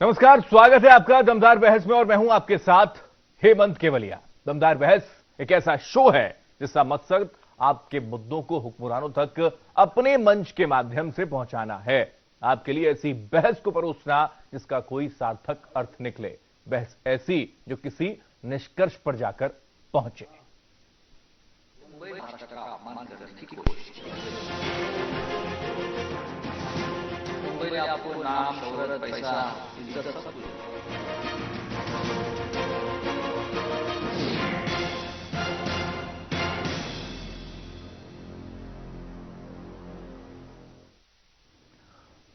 नमस्कार, स्वागत है आपका दमदार बहस में और मैं हूं आपके साथ हेमंत केवलिया। दमदार बहस एक ऐसा शो है जिसका मकसद आपके मुद्दों को हुक्मरानों तक अपने मंच के माध्यम से पहुंचाना है। आपके लिए ऐसी बहस को परोसना जिसका कोई सार्थक अर्थ निकले, बहस ऐसी जो किसी निष्कर्ष पर जाकर पहुंचे। मुंबई ने आपको नाम, शोहरत, पैसा, इज्जत सब कुछ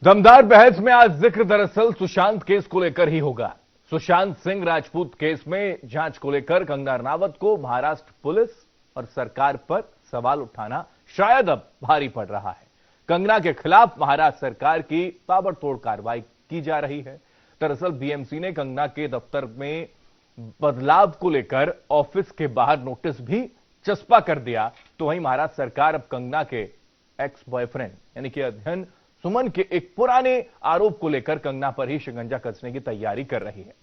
दमदार बहस में आज जिक्र दरअसल सुशांत केस को लेकर ही होगा। सुशांत सिंह राजपूत केस में जांच को लेकर कंगना रनावत को महाराष्ट्र पुलिस और सरकार पर सवाल उठाना शायद अब भारी पड़ रहा है। कंगना के खिलाफ महाराष्ट्र सरकार की ताबड़तोड़ कार्रवाई की जा रही है। दरअसल बीएमसी ने कंगना के दफ्तर में बदलाव को लेकर ऑफिस के बाहर नोटिस भी चस्पा कर दिया, तो वहीं महाराष्ट्र सरकार अब कंगना के एक्स बॉयफ्रेंड यानी कि अध्ययन सुमन के एक पुराने आरोप को लेकर कंगना पर ही शिकंजा कसने की तैयारी कर रही है,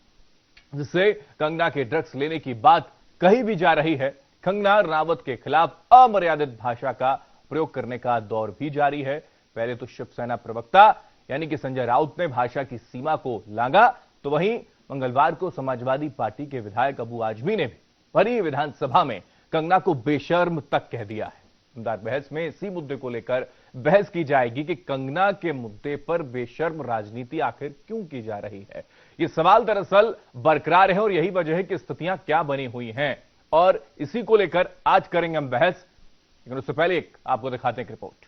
जिससे कंगना के ड्रग्स लेने की बात कही भी जा रही है। कंगना रनावत के खिलाफ अमर्यादित भाषा का प्रयोग करने का दौर भी जारी है। पहले तो शिवसेना प्रवक्ता यानी कि संजय राउत ने भाषा की सीमा को लांघा, तो वहीं मंगलवार को समाजवादी पार्टी के विधायक अबू आजमी ने भी भरी विधानसभा में कंगना को बेशर्म तक कह दिया है। दमदार बहस में इसी मुद्दे को लेकर बहस की जाएगी कि कंगना के मुद्दे पर बेशर्म राजनीति आखिर क्यों की जा रही है। ये सवाल दरअसल बरकरार है और यही वजह है कि स्थितियां क्या बनी हुई हैं, और इसी को लेकर आज करेंगे हम बहस। लेकिन उससे पहले एक आपको दिखाते हैं रिपोर्ट।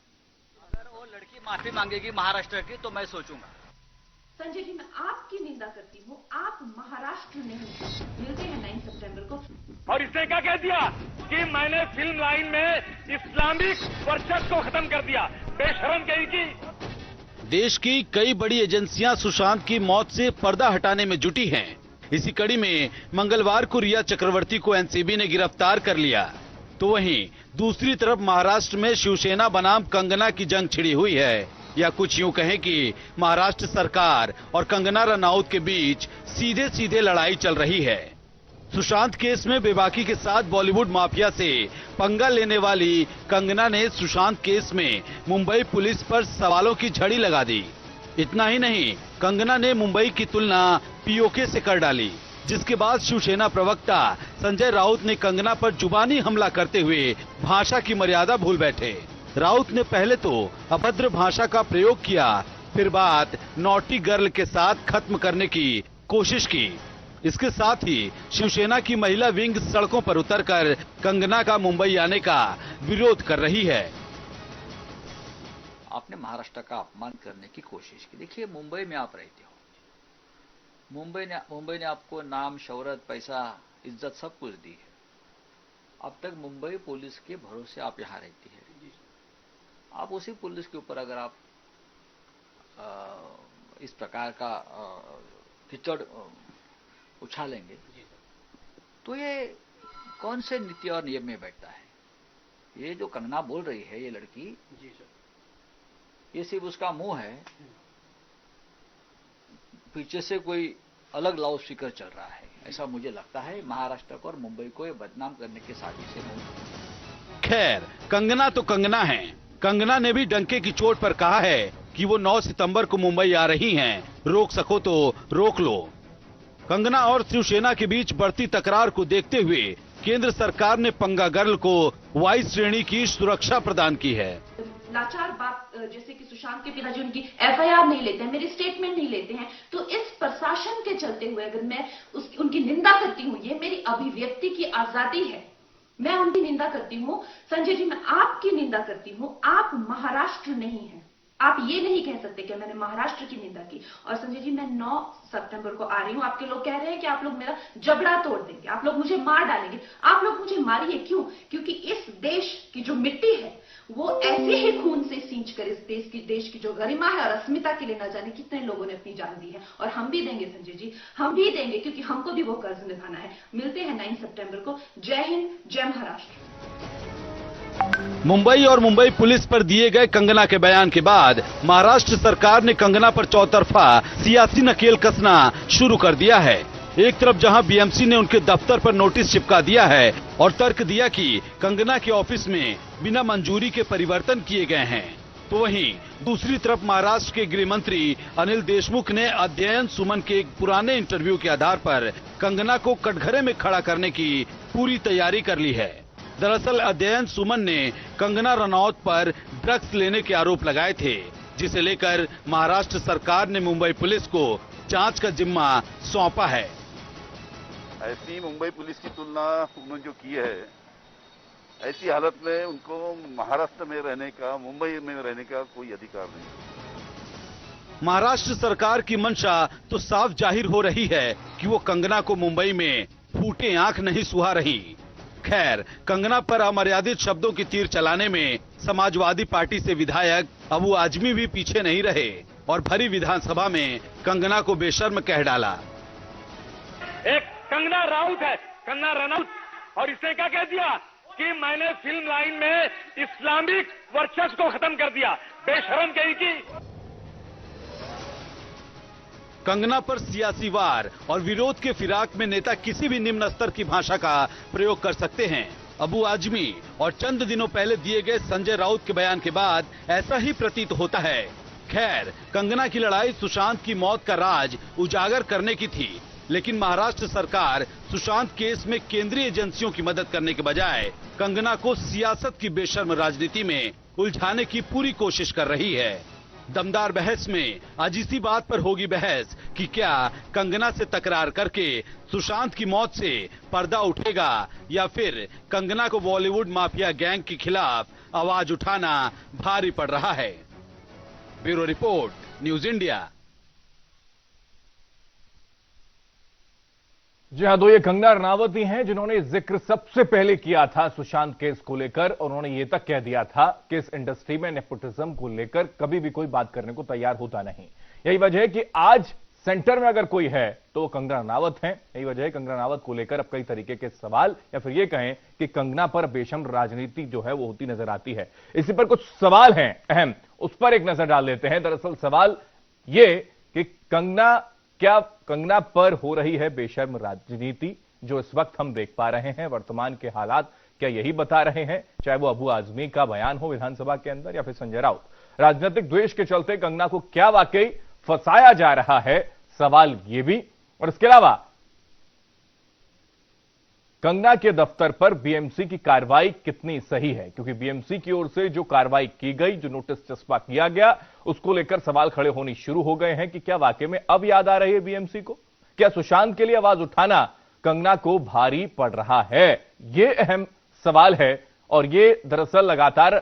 अगर वो लड़की माफी मांगेगी महाराष्ट्र की तो मैं सोचूंगा। संजय जी, मैं आपकी निंदा करती हूँ, आप महाराष्ट्र नहीं। मिलते हैं 9 सितंबर को। और इसने क्या कह दिया कि मैंने फिल्म लाइन में इस्लामिक वर्चस्व को खत्म कर दिया। बेशरम कहेगी। देश की कई बड़ी एजेंसियां सुशांत की मौत से पर्दा हटाने में जुटी हैं। इसी कड़ी में मंगलवार को रिया चक्रवर्ती को एनसीबी ने गिरफ्तार कर लिया, तो वहीं दूसरी तरफ महाराष्ट्र में शिवसेना बनाम कंगना की जंग छिड़ी हुई है, या कुछ यूं कहें कि महाराष्ट्र सरकार और कंगना रनाउत के बीच सीधे सीधे लड़ाई चल रही है। सुशांत केस में बेबाकी के साथ बॉलीवुड माफिया से पंगा लेने वाली कंगना ने सुशांत केस में मुंबई पुलिस पर सवालों की झड़ी लगा दी। इतना ही नहीं, कंगना ने मुंबई की तुलना पीओके से कर डाली, जिसके बाद शिवसेना प्रवक्ता संजय राउत ने कंगना पर जुबानी हमला करते हुए भाषा की मर्यादा भूल बैठे। राउत ने पहले तो अभद्र भाषा का प्रयोग किया, फिर बात नॉटी गर्ल के साथ खत्म करने की कोशिश की। इसके साथ ही शिवसेना की महिला विंग सड़कों पर उतरकर कंगना का मुंबई आने का विरोध कर रही है। आपने महाराष्ट्र का अपमान करने की कोशिश की। देखिए, मुंबई में आप रहते हो। मुंबई ने आपको नाम, शोहरत, पैसा, इज्जत सब कुछ दी है। अब तक मुंबई पुलिस के भरोसे आप यहाँ रहती है। आप उसी पुलिस के ऊपर अगर आप इस प्रकार का कीचड़ उछालेंगे तो ये कौन से नीति और नियम में बैठता है। ये जो कंगना बोल रही है, ये लड़की, ये सिर्फ उसका मुंह है, पीछे से कोई अलग लाउड स्पीकर चल रहा है, ऐसा मुझे लगता है। महाराष्ट्र को और मुंबई को ये बदनाम करने की साजिश है। खैर, कंगना तो कंगना है। कंगना ने भी डंके की चोट पर कहा है कि वो 9 सितंबर को मुंबई आ रही हैं, रोक सको तो रोक लो। कंगना और शिवसेना के बीच बढ़ती तकरार को देखते हुए केंद्र सरकार ने पंगा गर्ल को वाई श्रेणी की सुरक्षा प्रदान की है। लाचार बात, जैसे कि सुशांत के पिताजी उनकी एफआईआर नहीं लेते हैं, मेरी स्टेटमेंट नहीं लेते हैं, तो इस प्रशासन के चलते हुए अगर मैं उनकी निंदा करती हूँ, ये मेरी अभिव्यक्ति की आजादी है, मैं उनकी निंदा करती हूँ। संजय जी, मैं आपकी निंदा करती हूँ, आप महाराष्ट्र नहीं हैं। आप ये नहीं कह सकते कि मैंने महाराष्ट्र की निंदा की। और संजय जी, मैं 9 सितंबर को आ रही हूं। आपके लोग कह रहे हैं कि आप लोग मेरा जबड़ा तोड़ देंगे, आप लोग मुझे मार डालेंगे। आप लोग मुझे मारिए, क्यों? क्योंकि इस देश की जो मिट्टी है वो ऐसे ही खून से सींच कर इस देश की जो गरिमा है और अस्मिता के लिए न जाने कितने लोगों ने अपनी जान दी है। और हम भी देंगे संजय जी, हम भी देंगे, क्योंकि हमको भी वो कर्ज निभाना है। मिलते हैं 9 सितंबर को। जय हिंद, जय महाराष्ट्र। मुंबई और मुंबई पुलिस पर दिए गए कंगना के बयान के बाद महाराष्ट्र सरकार ने कंगना पर चौतरफा सियासी नकेल कसना शुरू कर दिया है। एक तरफ जहां बीएमसी ने उनके दफ्तर पर नोटिस चिपका दिया है और तर्क दिया कि कंगना के ऑफिस में बिना मंजूरी के परिवर्तन किए गए हैं, तो वहीं दूसरी तरफ महाराष्ट्र के गृह मंत्री अनिल देशमुख ने अध्ययन सुमन के एक पुराने इंटरव्यू के आधार पर कंगना को कटघरे में खड़ा करने की पूरी तैयारी कर ली है। दरअसल अध्ययन सुमन ने कंगना रनौत पर ड्रग्स लेने के आरोप लगाए थे, जिसे लेकर महाराष्ट्र सरकार ने मुंबई पुलिस को जांच का जिम्मा सौंपा है। ऐसी मुंबई पुलिस की तुलना उन्होंने जो की है, ऐसी हालत में उनको महाराष्ट्र में रहने का, मुंबई में रहने का कोई अधिकार नहीं। महाराष्ट्र सरकार की मंशा तो साफ जाहिर हो रही है कि वो कंगना को मुंबई में फूटे आंख नहीं सुहा रही। खैर, कंगना पर अमर्यादित शब्दों की तीर चलाने में समाजवादी पार्टी से विधायक अबू आजमी भी पीछे नहीं रहे और भरी विधानसभा में कंगना को बेशर्म कह डाला। एक कंगना राउत है, कंगना रनौत, और इसने क्या कह दिया कि मैंने फिल्म लाइन में इस्लामिक वर्चस्व को खत्म कर दिया। बेशर्म कही की। कंगना पर सियासी वार और विरोध के फिराक में नेता किसी भी निम्न स्तर की भाषा का प्रयोग कर सकते हैं। अबू आजमी और चंद दिनों पहले दिए गए संजय राउत के बयान के बाद ऐसा ही प्रतीत होता है। खैर, कंगना की लड़ाई सुशांत की मौत का राज उजागर करने की थी, लेकिन महाराष्ट्र सरकार सुशांत केस में केंद्रीय एजेंसियों की मदद करने के बजाय कंगना को सियासत की बेशर्म राजनीति में उलझाने की पूरी कोशिश कर रही है। दमदार बहस में आज इसी बात पर होगी बहस कि क्या कंगना से तकरार करके सुशांत की मौत से पर्दा उठेगा या फिर कंगना को बॉलीवुड माफिया गैंग के खिलाफ आवाज उठाना भारी पड़ रहा है। Bureau report, news India. जी हाँ, तो ये कंगना रनावत ही हैं जिन्होंने जिक्र सबसे पहले किया था सुशांत केस को लेकर, और उन्होंने ये तक कह दिया था कि इस इंडस्ट्री में नेपोटिज्म को लेकर कभी भी कोई बात करने को तैयार होता नहीं। यही वजह है कि आज सेंटर में अगर कोई है तो वो कंगना रनावत हैं। यही वजह है कंगना रनावत को लेकर अब कई तरीके के सवाल, या फिर ये कहें कि कंगना पर बेशर्म राजनीति जो है वो होती नजर आती है। इसी पर कुछ सवाल हैं अहम, उस पर एक नजर डाल देते हैं। दरअसल सवाल ये कि क्या कंगना पर हो रही है बेशर्म राजनीति, जो इस वक्त हम देख पा रहे हैं। वर्तमान के हालात क्या यही बता रहे हैं, चाहे वो अबू आजमी का बयान हो विधानसभा के अंदर या फिर संजय राउत। राजनीतिक द्वेष के चलते कंगना को क्या वाकई फंसाया जा रहा है, सवाल ये भी। और इसके अलावा कंगना के दफ्तर पर बीएमसी की कार्रवाई कितनी सही है, क्योंकि बीएमसी की ओर से जो कार्रवाई की गई, जो नोटिस चस्पा किया गया, उसको लेकर सवाल खड़े होने शुरू हो गए हैं कि क्या वाकई में अब याद आ रही है बीएमसी को। क्या सुशांत के लिए आवाज उठाना कंगना को भारी पड़ रहा है, ये अहम सवाल है। और ये दरअसल लगातार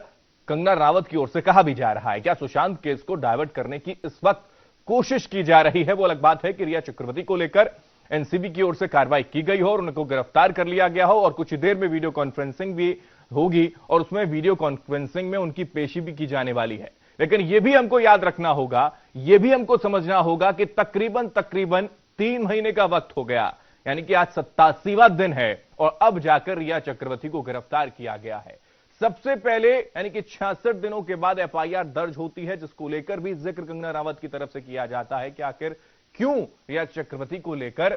कंगना रनावत की ओर से कहा भी जा रहा है। क्या सुशांत केस को डायवर्ट करने की इस वक्त कोशिश की जा रही है। वो अलग बात है कि रिया चक्रवर्ती को लेकर एनसीबी की ओर से कार्रवाई की गई हो और उनको गिरफ्तार कर लिया गया हो, और कुछ ही देर में वीडियो कॉन्फ्रेंसिंग भी होगी और उसमें वीडियो कॉन्फ्रेंसिंग में उनकी पेशी भी की जाने वाली है। लेकिन यह भी हमको याद रखना होगा, यह भी हमको समझना होगा कि तकरीबन 3 महीने का वक्त हो गया, यानी कि आज 87वां दिन है और अब जाकर रिया चक्रवर्ती को गिरफ्तार किया गया है। सबसे पहले यानी कि 66 दिनों के बाद एफआईआर दर्ज होती है, जिसको लेकर भी जिक्र कंगना रनावत की तरफ से किया जाता है कि आखिर क्यों रिया चक्रवर्ती को लेकर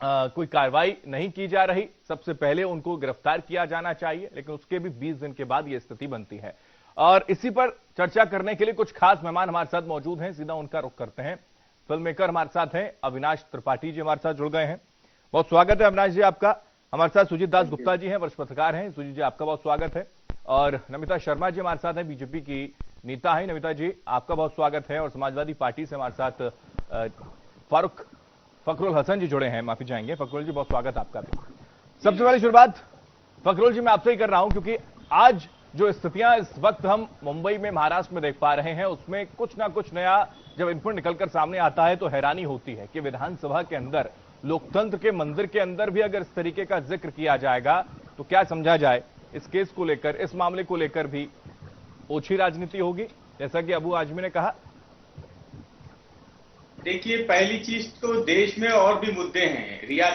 कोई कार्रवाई नहीं की जा रही। सबसे पहले उनको गिरफ्तार किया जाना चाहिए, लेकिन उसके भी 20 दिन के बाद यह स्थिति बनती है। और इसी पर चर्चा करने के लिए कुछ खास मेहमान हमारे साथ मौजूद हैं, सीधा उनका रुख करते हैं। फिल्म मेकर हमारे साथ हैं, अविनाश त्रिपाठी जी हमारे साथ जुड़ गए हैं, बहुत स्वागत है अविनाश जी आपका। हमारे साथ सुजीत दास गुप्ता जी हैं, वरिष्ठ पत्रकार हैं, सुजीत जी आपका बहुत स्वागत है। और नमिता शर्मा जी हमारे साथ हैं, बीजेपी की नेता हैं, नमिता जी आपका बहुत स्वागत है। और समाजवादी पार्टी से हमारे साथ फखरुल हसन जी जुड़े हैं, माफी चाहेंगे। फखरुल जी बहुत स्वागत आपका भी। सबसे पहली शुरुआत फखरुल जी मैं आपसे ही कर रहा हूं, क्योंकि आज जो स्थितियां इस वक्त हम मुंबई में, महाराष्ट्र में देख पा रहे हैं, उसमें कुछ ना कुछ नया जब इनपुट निकलकर सामने आता है तो हैरानी होती है कि विधानसभा के अंदर, लोकतंत्र के मंदिर के अंदर भी अगर इस तरीके का जिक्र किया जाएगा तो क्या समझा जाए। इस केस को लेकर, इस मामले को लेकर भी ओछी राजनीति होगी, जैसा कि अबू आजमी ने कहा। देखिए, पहली चीज तो देश में और भी मुद्दे हैं। रिया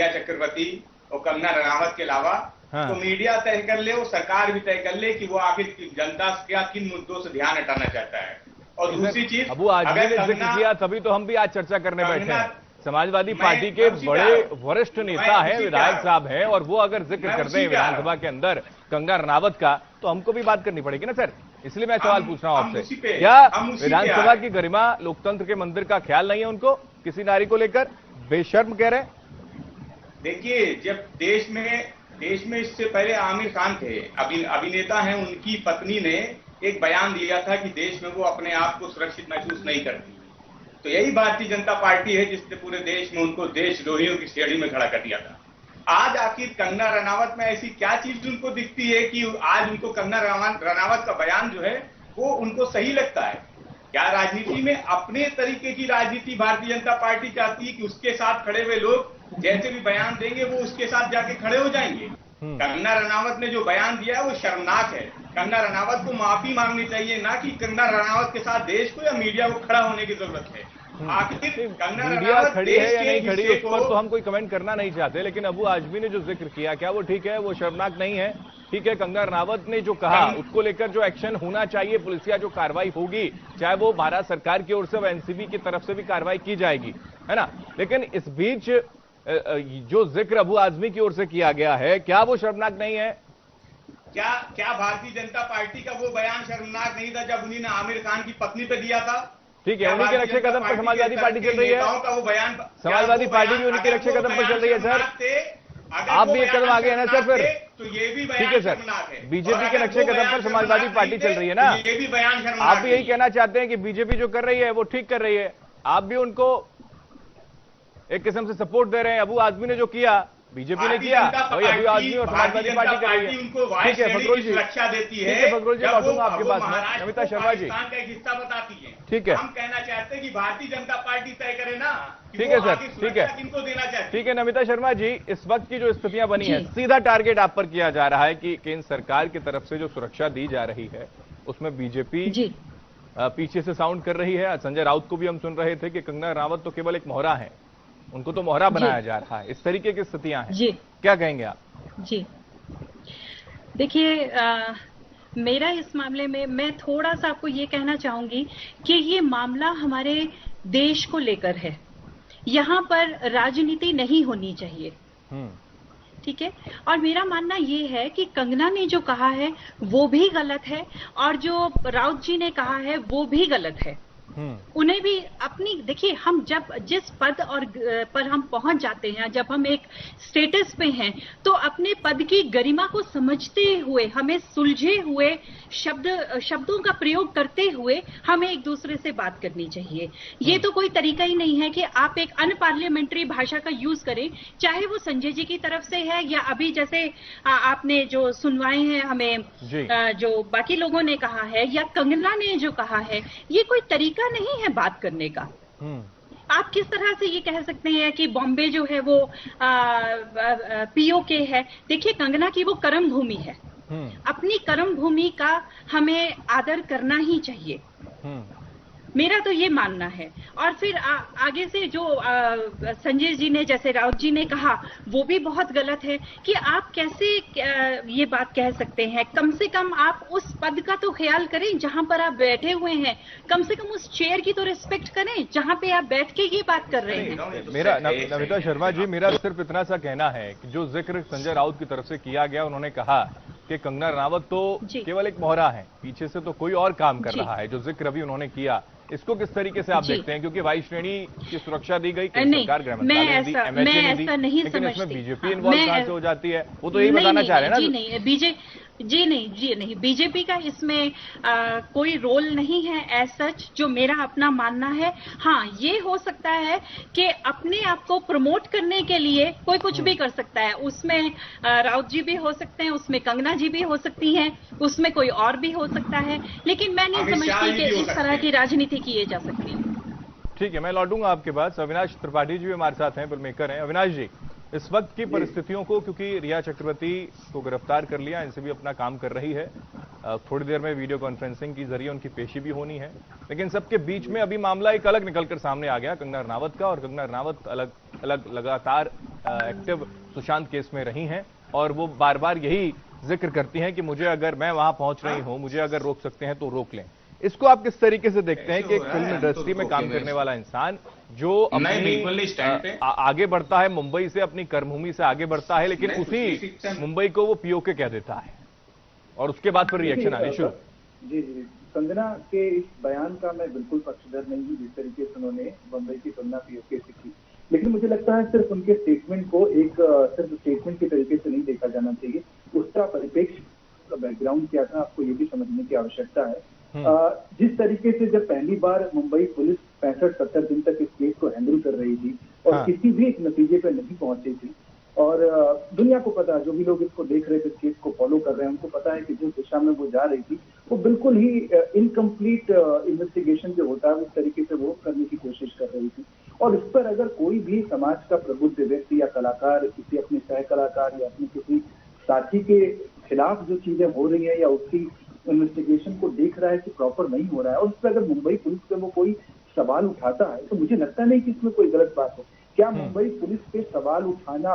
चक्रवर्ती और कंगना रनावत के अलावा, हाँ। तो मीडिया तय कर ले, वो सरकार भी तय कर ले कि वो आखिर जनता का किन मुद्दों से ध्यान हटाना चाहता है। और दूसरी चीज, अबू आजमी ने जिक्र किया, तभी तो हम भी आज चर्चा करने बैठे हैं। समाजवादी पार्टी के बड़े वरिष्ठ नेता हैं, विधायक साहब हैं, और वो अगर जिक्र करते हैं विधानसभा के अंदर कंगना रनावत का, तो हमको भी बात करनी पड़ेगी ना सर। इसलिए मैं सवाल पूछ रहा हूं आपसे, क्या विधानसभा की गरिमा, लोकतंत्र के मंदिर का ख्याल नहीं है उनको किसी नारी को लेकर? बेशर्म कह रहे हैं। देखिए, जब देश में इससे पहले आमिर खान थे, अभिनेता हैं, उनकी पत्नी ने एक बयान दिया था कि देश में वो अपने आप को सुरक्षित महसूस नहीं करती। तो यही भारतीय जनता पार्टी है जिसने पूरे देश में उनको देशद्रोहियों की श्रेणी में खड़ा कर दिया था। आज आखिर कंगना रनावत में ऐसी क्या चीज उनको दिखती है कि आज उनको कंगना रनावत का बयान जो है वो उनको सही लगता है? क्या राजनीति में अपने तरीके की राजनीति भारतीय जनता पार्टी चाहती है कि उसके साथ खड़े हुए लोग जैसे भी बयान देंगे वो उसके साथ जाके खड़े हो जाएंगे? कंगना रनावत ने जो बयान दिया है वो शर्मनाक है। कंगना रनावत को माफी मांगनी चाहिए, ना कि कंगना रनावत के साथ देश को या मीडिया को खड़ा होने की जरूरत है। आखिर कंगना मीडिया रनावत खड़ी है या नहीं खड़ी उस पर तो हम कोई कमेंट करना नहीं चाहते, लेकिन अबू आजमी ने जो जिक्र किया, क्या वो ठीक है? वो शर्मनाक नहीं है? ठीक है, कंगना रनावत ने जो कहा उसको लेकर जो एक्शन होना चाहिए, पुलिसिया जो कार्रवाई होगी, चाहे वो भारत सरकार की ओर से व एनसीबी की तरफ से भी कार्रवाई की जाएगी, है ना। लेकिन इस बीच जो जिक्र अबू आजमी की ओर से किया गया है, क्या वो शर्मनाक नहीं है? क्या भारतीय जनता पार्टी का वो बयान शर्मनाक नहीं था जब उन्होंने आमिर खान की पत्नी पे दिया था? ठीक है, उन्हीं के नक्शे कदम पर समाजवादी पार्टी चल रही है, वो बयान, समाजवादी पार्टी भी उन्हीं के नक्शे कदम पर चल रही है सर। आप भी एक कदम आगे है ना सर फिर? तो ये भी ठीक है सर, बीजेपी के नक्शे कदम पर समाजवादी पार्टी चल रही है ना, ये भी बयान आप भी यही कहना चाहते हैं कि बीजेपी जो कर रही है वो ठीक कर रही है, आप भी उनको एक किस्म से सपोर्ट दे रहे हैं? अबू आजमी ने जो किया बीजेपी ने किया, वही अबू आजमी और समाजवादी पार्टी कर रही है। ठीक है फकरुल जी, रक्षा देती है, ठीक है फकरुल जी, लौटूंगा आपके पास में। नमिता शर्मा जी, का एक हिस्सा बताती है। ठीक है, हम कहना चाहते हैं कि भारतीय जनता पार्टी तय करे ना। ठीक है सर, ठीक है, किनको देना चाहते? ठीक है नमिता शर्मा जी, इस वक्त की जो स्थितियां बनी है, सीधा टारगेट आप पर किया जा रहा है कि केंद्र सरकार की तरफ से जो सुरक्षा दी जा रही है उसमें बीजेपी पीछे से साउंड कर रही है। संजय राउत को भी हम सुन रहे थे कि कंगना रनावत तो केवल एक मोहरा है, उनको तो मोहरा बनाया जा रहा है। इस तरीके की स्थितियां हैं जी, क्या कहेंगे आप? जी देखिए, मेरा इस मामले में मैं थोड़ा सा आपको ये कहना चाहूंगी कि ये मामला हमारे देश को लेकर है, यहां पर राजनीति नहीं होनी चाहिए, ठीक है। और मेरा मानना ये है कि कंगना ने जो कहा है वो भी गलत है और जो राउत जी ने कहा है वो भी गलत है। उन्हें भी अपनी, देखिए हम जब जिस पद और पर हम पहुंच जाते हैं, जब हम एक स्टेटस पे हैं, तो अपने पद की गरिमा को समझते हुए, हमें सुलझे हुए शब्दों का प्रयोग करते हुए हमें एक दूसरे से बात करनी चाहिए। ये तो कोई तरीका ही नहीं है कि आप एक अनपार्लियामेंट्री भाषा का यूज करें, चाहे वो संजय जी की तरफ से है या अभी जैसे आपने जो सुनवाए हैं हमें जो बाकी लोगों ने कहा है या कंगना ने जो कहा है, ये कोई तरीका नहीं है बात करने का। आप किस तरह से ये कह सकते हैं कि बॉम्बे जो है वो पीओके है? देखिए कंगना की वो कर्म भूमि है, अपनी कर्म भूमि का हमें आदर करना ही चाहिए, मेरा तो ये मानना है। और फिर आगे से जो संजय जी ने, जैसे राउत जी ने कहा, वो भी बहुत गलत है कि आप कैसे ये बात कह सकते हैं। कम से कम आप उस पद का तो ख्याल करें जहां पर आप बैठे हुए हैं, कम से कम उस चेयर की तो रिस्पेक्ट करें जहां पे आप बैठ के ये बात कर रहे हैं। मेरा नमिता शर्मा जी, मेरा सिर्फ इतना सा कहना है कि जो जिक्र संजय राउत की तरफ से किया गया, उन्होंने कहा कि कंगना रनावत तो केवल एक मोहरा है, पीछे से तो कोई और काम कर रहा है। जो जिक्र अभी उन्होंने किया, इसको किस तरीके से आप देखते हैं? क्योंकि वायु श्रेणी की सुरक्षा दी गई, सरकार गृह मंत्रालय ने दी, एमएचए ने दी, लेकिन इसमें बीजेपी इन्वॉल्व कहां से हो जाती है? वो तो यही बताना चाह रहे हैं ना। जी नहीं, बीजेपी का इसमें कोई रोल नहीं है एज सच, जो मेरा अपना मानना है। हाँ, ये हो सकता है कि अपने आप को प्रमोट करने के लिए कोई कुछ भी कर सकता है, उसमें राउत जी भी हो सकते हैं, उसमें कंगना जी भी हो सकती हैं, उसमें कोई और भी हो सकता है, लेकिन मैं नहीं समझती कि इस तरह की राजनीति की जा सकती है। ठीक है, मैं लौटूंगा आपके पास। अविनाश त्रिपाठी जी भी हमारे साथ हैं, फिल्म मेकर हैं। अविनाश जी, इस वक्त की परिस्थितियों को, क्योंकि रिया चक्रवर्ती को गिरफ्तार कर लिया, इनसे भी अपना काम कर रही है, थोड़ी देर में वीडियो कॉन्फ्रेंसिंग के जरिए उनकी पेशी भी होनी है, लेकिन सबके बीच में अभी मामला एक अलग निकलकर सामने आ गया कंगना रनावत का। और कंगना रनावत अलग लगातार एक्टिव सुशांत केस में रही हैं और वो बार बार यही जिक्र करती हैं कि मुझे अगर मैं वहां पहुंच रही हूं, मुझे अगर रोक सकते हैं तो रोक लें। इसको आप किस तरीके से देखते हैं कि एक फिल्म इंडस्ट्री में काम करने वाला इंसान जो अपनी आगे बढ़ता है, मुंबई से अपनी कर्मभूमि से आगे बढ़ता है, लेकिन उसी मुंबई को वो पीओके कह देता है और उसके बाद फिर रिएक्शन आने शुरू। जी जी, कंगना के इस बयान का मैं बिल्कुल पक्षधर नहीं हूँ जिस तरीके से उन्होंने मुंबई की तुलना पीओके से की, लेकिन मुझे लगता है सिर्फ उनके स्टेटमेंट को एक सिर्फ स्टेटमेंट के तरीके से नहीं देखा जाना चाहिए, उसका परिप्रेक्ष्य बैकग्राउंड क्या था आपको ये भी समझने की आवश्यकता है। जिस तरीके से जब पहली बार मुंबई पुलिस 65-70 दिन तक इस केस को हैंडल कर रही थी और किसी भी एक नतीजे पर नहीं पहुंची थी, और दुनिया को पता, जो भी लोग इसको देख रहे थे, केस को फॉलो कर रहे हैं, उनको पता है कि जिस दिशा में वो जा रही थी वो बिल्कुल ही इनकम्प्लीट इन्वेस्टिगेशन जो होता है उस तरीके से वो करने की कोशिश कर रही थी। और इस पर अगर कोई भी समाज का प्रबुद्ध व्यक्ति या कलाकार किसी अपने सह कलाकार या अपने किसी साथी के खिलाफ जो चीजें हो रही है या उसकी इन्वेस्टिगेशन को देख रहा है कि प्रॉपर नहीं हो रहा है और उस पर अगर मुंबई पुलिस पे वो कोई सवाल उठाता है तो मुझे लगता नहीं कि इसमें कोई गलत बात है। क्या मुंबई पुलिस पे सवाल उठाना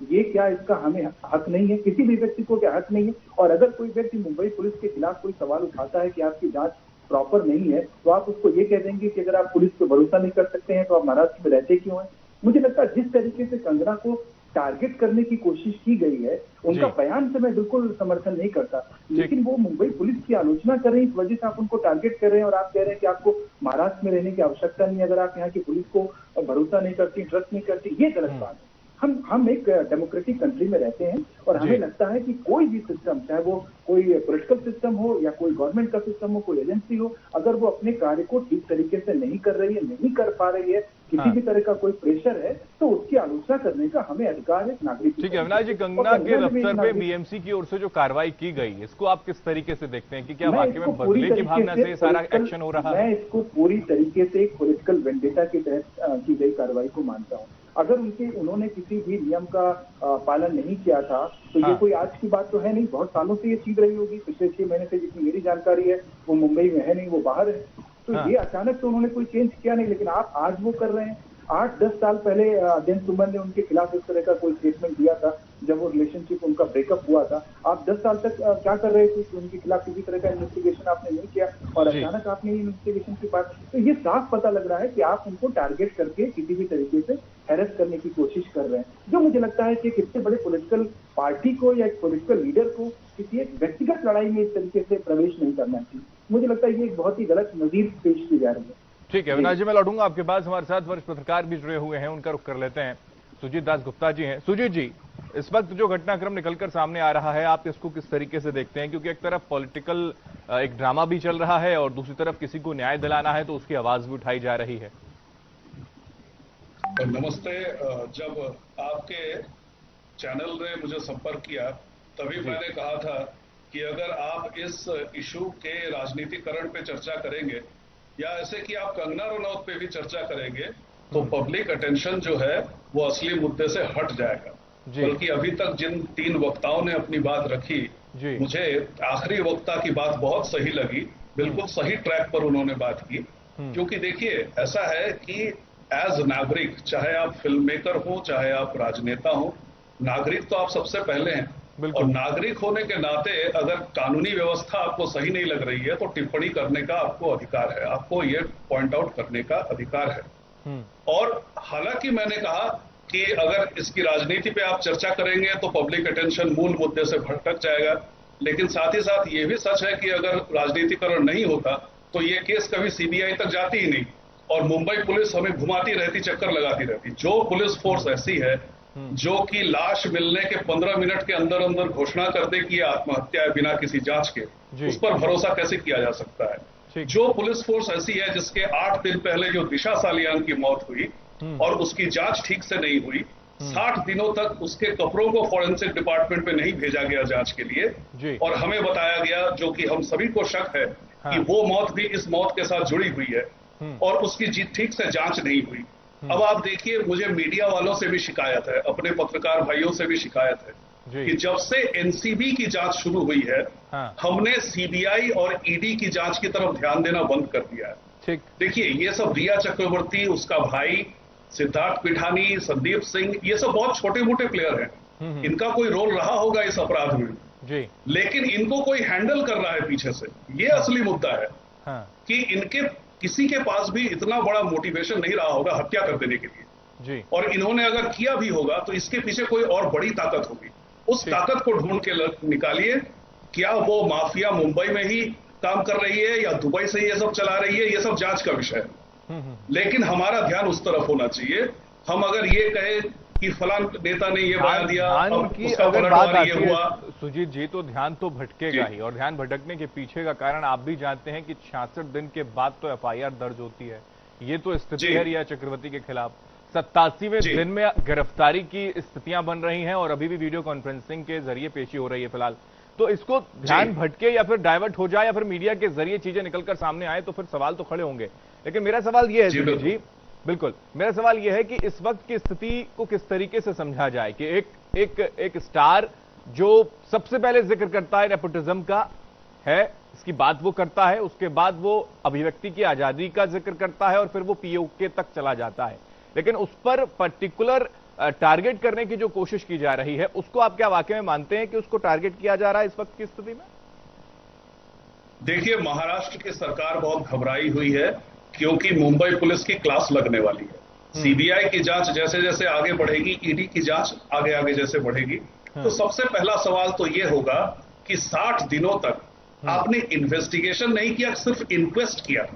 ये क्या इसका हमें हक नहीं है? किसी भी व्यक्ति को क्या हक नहीं है? और अगर कोई व्यक्ति मुंबई पुलिस के खिलाफ कोई सवाल उठाता है कि आपकी जांच प्रॉपर नहीं है तो आप उसको ये कह देंगे कि अगर आप पुलिस पे भरोसा नहीं कर सकते हैं तो आप महाराष्ट्र में रहते क्यों हैं? मुझे लगता है जिस तरीके से कंगना को टारगेट करने की कोशिश की गई है, उनका बयान से मैं बिल्कुल समर्थन नहीं करता, लेकिन वो मुंबई पुलिस की आलोचना कर रही है, इस वजह से आप उनको टारगेट कर रहे हैं और आप कह रहे हैं कि आपको महाराष्ट्र में रहने की आवश्यकता नहीं है अगर आप यहाँ की पुलिस को भरोसा नहीं करती, ट्रस्ट नहीं करती। ये गलत बात है। हम एक डेमोक्रेटिक कंट्री में रहते हैं और हमें लगता है कि कोई भी सिस्टम, चाहे वो कोई पॉलिटिकल सिस्टम हो या कोई गवर्नमेंट का सिस्टम हो, कोई एजेंसी हो, अगर वो अपने कार्य को ठीक तरीके से नहीं कर रही है, नहीं कर पा रही है, किसी भी तरह का कोई प्रेशर है तो उसकी आलोचना करने का हमें अधिकार है नागरिक। ठीक है अविनाश जी, कंगना के दफ्तर पे बीएमसी की ओर से जो कार्रवाई की गई, इसको आप किस तरीके से देखते हैं कि क्या वाकई में बदले की भावना से सारा एक्शन हो रहा है? मैं इसको पूरी तरीके से एक पॉलिटिकल वेंडेटा के तहत की गई कार्रवाई को मानता हूँ। अगर उन्होंने किसी भी नियम का पालन नहीं किया था तो ये कोई आज की बात तो है नहीं, बहुत सालों से ये चीज रही होगी। पिछले 6 महीने से जितनी मेरी जानकारी है वो मुंबई में है नहीं, वो बाहर है। तो ये अचानक से उन्होंने कोई चेंज किया नहीं, लेकिन आप आज वो कर रहे हैं। 8-10 साल पहले अध्ययन सुमन ने उनके खिलाफ इस तरह का कोई स्टेटमेंट दिया था जब वो रिलेशनशिप उनका ब्रेकअप हुआ था। आप 10 साल तक क्या कर रहे थे कि उनके खिलाफ किसी तरह का इन्वेस्टिगेशन आपने नहीं किया और अचानक आपने इन्वेस्टिगेशन की बात, तो ये साफ पता लग रहा है कि आप उनको टारगेट करके किसी भी तरीके से हैरेस करने की कोशिश कर रहे हैं, जो मुझे लगता है कि कितने बड़े पॉलिटिकल पार्टी को या एक पॉलिटिकल लीडर को किसी एक व्यक्तिगत लड़ाई में इस तरीके से प्रवेश नहीं करना चाहिए। मुझे लगता है ये एक बहुत ही गलत नजीर पेश की जा रही है। ठीक है अविनाश जी, मैं लौटूंगा आपके पास। हमारे साथ वरिष्ठ पत्रकार भी जुड़े हुए हैं, उनका रुख कर लेते हैं। सुजीत दास गुप्ता जी हैं। सुजीत जी, इस वक्त जो घटनाक्रम निकलकर सामने आ रहा है, आप इसको किस तरीके से देखते हैं? क्योंकि एक तरफ पॉलिटिकल एक ड्रामा भी चल रहा है और दूसरी तरफ किसी को न्याय दिलाना है तो उसकी आवाज भी उठाई जा रही है। नमस्ते। जब आपके चैनल ने मुझे संपर्क किया तभी मैंने कहा था कि अगर आप इस इशू के राजनीतिकरण पे चर्चा करेंगे या ऐसे कि आप कंगना रनौत पे भी चर्चा करेंगे तो पब्लिक अटेंशन जो है वो असली मुद्दे से हट जाएगा। बल्कि अभी तक जिन 3 वक्ताओं ने अपनी बात रखी, मुझे आखिरी वक्ता की बात बहुत सही लगी। बिल्कुल सही ट्रैक पर उन्होंने बात की। क्योंकि देखिए ऐसा है कि एज नागरिक, चाहे आप फिल्म मेकर हो चाहे आप राजनेता हो, नागरिक तो आप सबसे पहले हैं। और नागरिक होने के नाते अगर कानूनी व्यवस्था आपको सही नहीं लग रही है तो टिप्पणी करने का आपको अधिकार है, आपको ये पॉइंट आउट करने का अधिकार है। और हालांकि मैंने कहा कि अगर इसकी राजनीति पे आप चर्चा करेंगे तो पब्लिक अटेंशन मूल मुद्दे से भटक जाएगा, लेकिन साथ ही साथ ये भी सच है कि अगर राजनीतिकरण नहीं होता तो ये केस कभी सीबीआई तक जाती ही नहीं और मुंबई पुलिस हमें घुमाती रहती, चक्कर लगाती रहती। जो पुलिस फोर्स ऐसी है जो कि लाश मिलने के 15 मिनट के अंदर अंदर घोषणा कर दे कि आत्महत्या है बिना किसी जांच के, उस पर भरोसा कैसे किया जा सकता है? जो पुलिस फोर्स ऐसी है जिसके 8 दिन पहले जो दिशा सालियान की मौत हुई और उसकी जांच ठीक से नहीं हुई, 60 दिनों तक उसके कपड़ों को फॉरेंसिक डिपार्टमेंट में नहीं भेजा गया जांच के लिए और हमें बताया गया, जो कि हम सभी को शक है कि वो मौत भी इस मौत के साथ जुड़ी हुई है और उसकी ठीक से जांच नहीं हुई। अब आप देखिए, मुझे मीडिया वालों से भी शिकायत है, अपने पत्रकार भाइयों से भी शिकायत है कि जब से एनसीबी की जांच शुरू हुई है हमने सीबीआई और ईडी की जांच की तरफ ध्यान देना बंद कर दिया है। देखिए ये सब रिया चक्रवर्ती, उसका भाई सिद्धार्थ पिठानी, संदीप सिंह, ये सब बहुत छोटे मोटे प्लेयर हैं। इनका कोई रोल रहा होगा इस अपराध में जी, लेकिन इनको कोई हैंडल कर रहा है पीछे से, ये असली मुद्दा है। हाँ, कि इनके किसी के पास भी इतना बड़ा मोटिवेशन नहीं रहा होगा हत्या कर देने के लिए जी, और इन्होंने अगर किया भी होगा तो इसके पीछे कोई और बड़ी ताकत होगी। उस ताकत को ढूंढ के निकालिए। क्या वो माफिया मुंबई में ही काम कर रही है या दुबई से ये सब चला रही है, ये सब जांच का विषय है। लेकिन हमारा ध्यान उस तरफ होना चाहिए। हम अगर ये कहे कि फलां नेता ने ये बयान दिया, ध्यान की उसका अगर बात पलटवार आती ये हुआ, है सुजीत जी, तो ध्यान तो भटकेगा ही, और ध्यान भटकने के पीछे का कारण आप भी जानते हैं कि 66 दिन के बाद तो एफआईआर दर्ज होती है। ये तो स्थिति है रिया चक्रवर्ती के खिलाफ। 87वें दिन में गिरफ्तारी की स्थितियां बन रही हैं और अभी भी वीडियो कॉन्फ्रेंसिंग के जरिए पेशी हो रही है फिलहाल। तो इसको ध्यान भटके या फिर डाइवर्ट हो जाए या फिर मीडिया के जरिए चीजें निकलकर सामने आए तो फिर सवाल तो खड़े होंगे। लेकिन मेरा सवाल यह है सुजीत जी, बिल्कुल मेरा सवाल यह है कि इस वक्त की स्थिति को किस तरीके से समझा जाए कि एक स्टार जो सबसे पहले जिक्र करता है नेपोटिज्म का है, इसकी बात वो करता है, उसके बाद वो अभिव्यक्ति की आजादी का जिक्र करता है और फिर वो पीओके तक चला जाता है, लेकिन उस पर पर्टिकुलर टारगेट करने की जो कोशिश की जा रही है उसको आप क्या वाकई में मानते हैं कि उसको टारगेट किया जा रहा है इस वक्त की स्थिति में? देखिए, महाराष्ट्र की सरकार बहुत घबराई हुई है क्योंकि मुंबई पुलिस की क्लास लगने वाली है। सीबीआई की जांच जैसे जैसे आगे बढ़ेगी, ईडी की जांच आगे आगे जैसे बढ़ेगी, तो सबसे पहला सवाल तो यह होगा कि 60 दिनों तक आपने इन्वेस्टिगेशन नहीं किया, सिर्फ इंक्वेस्ट किया।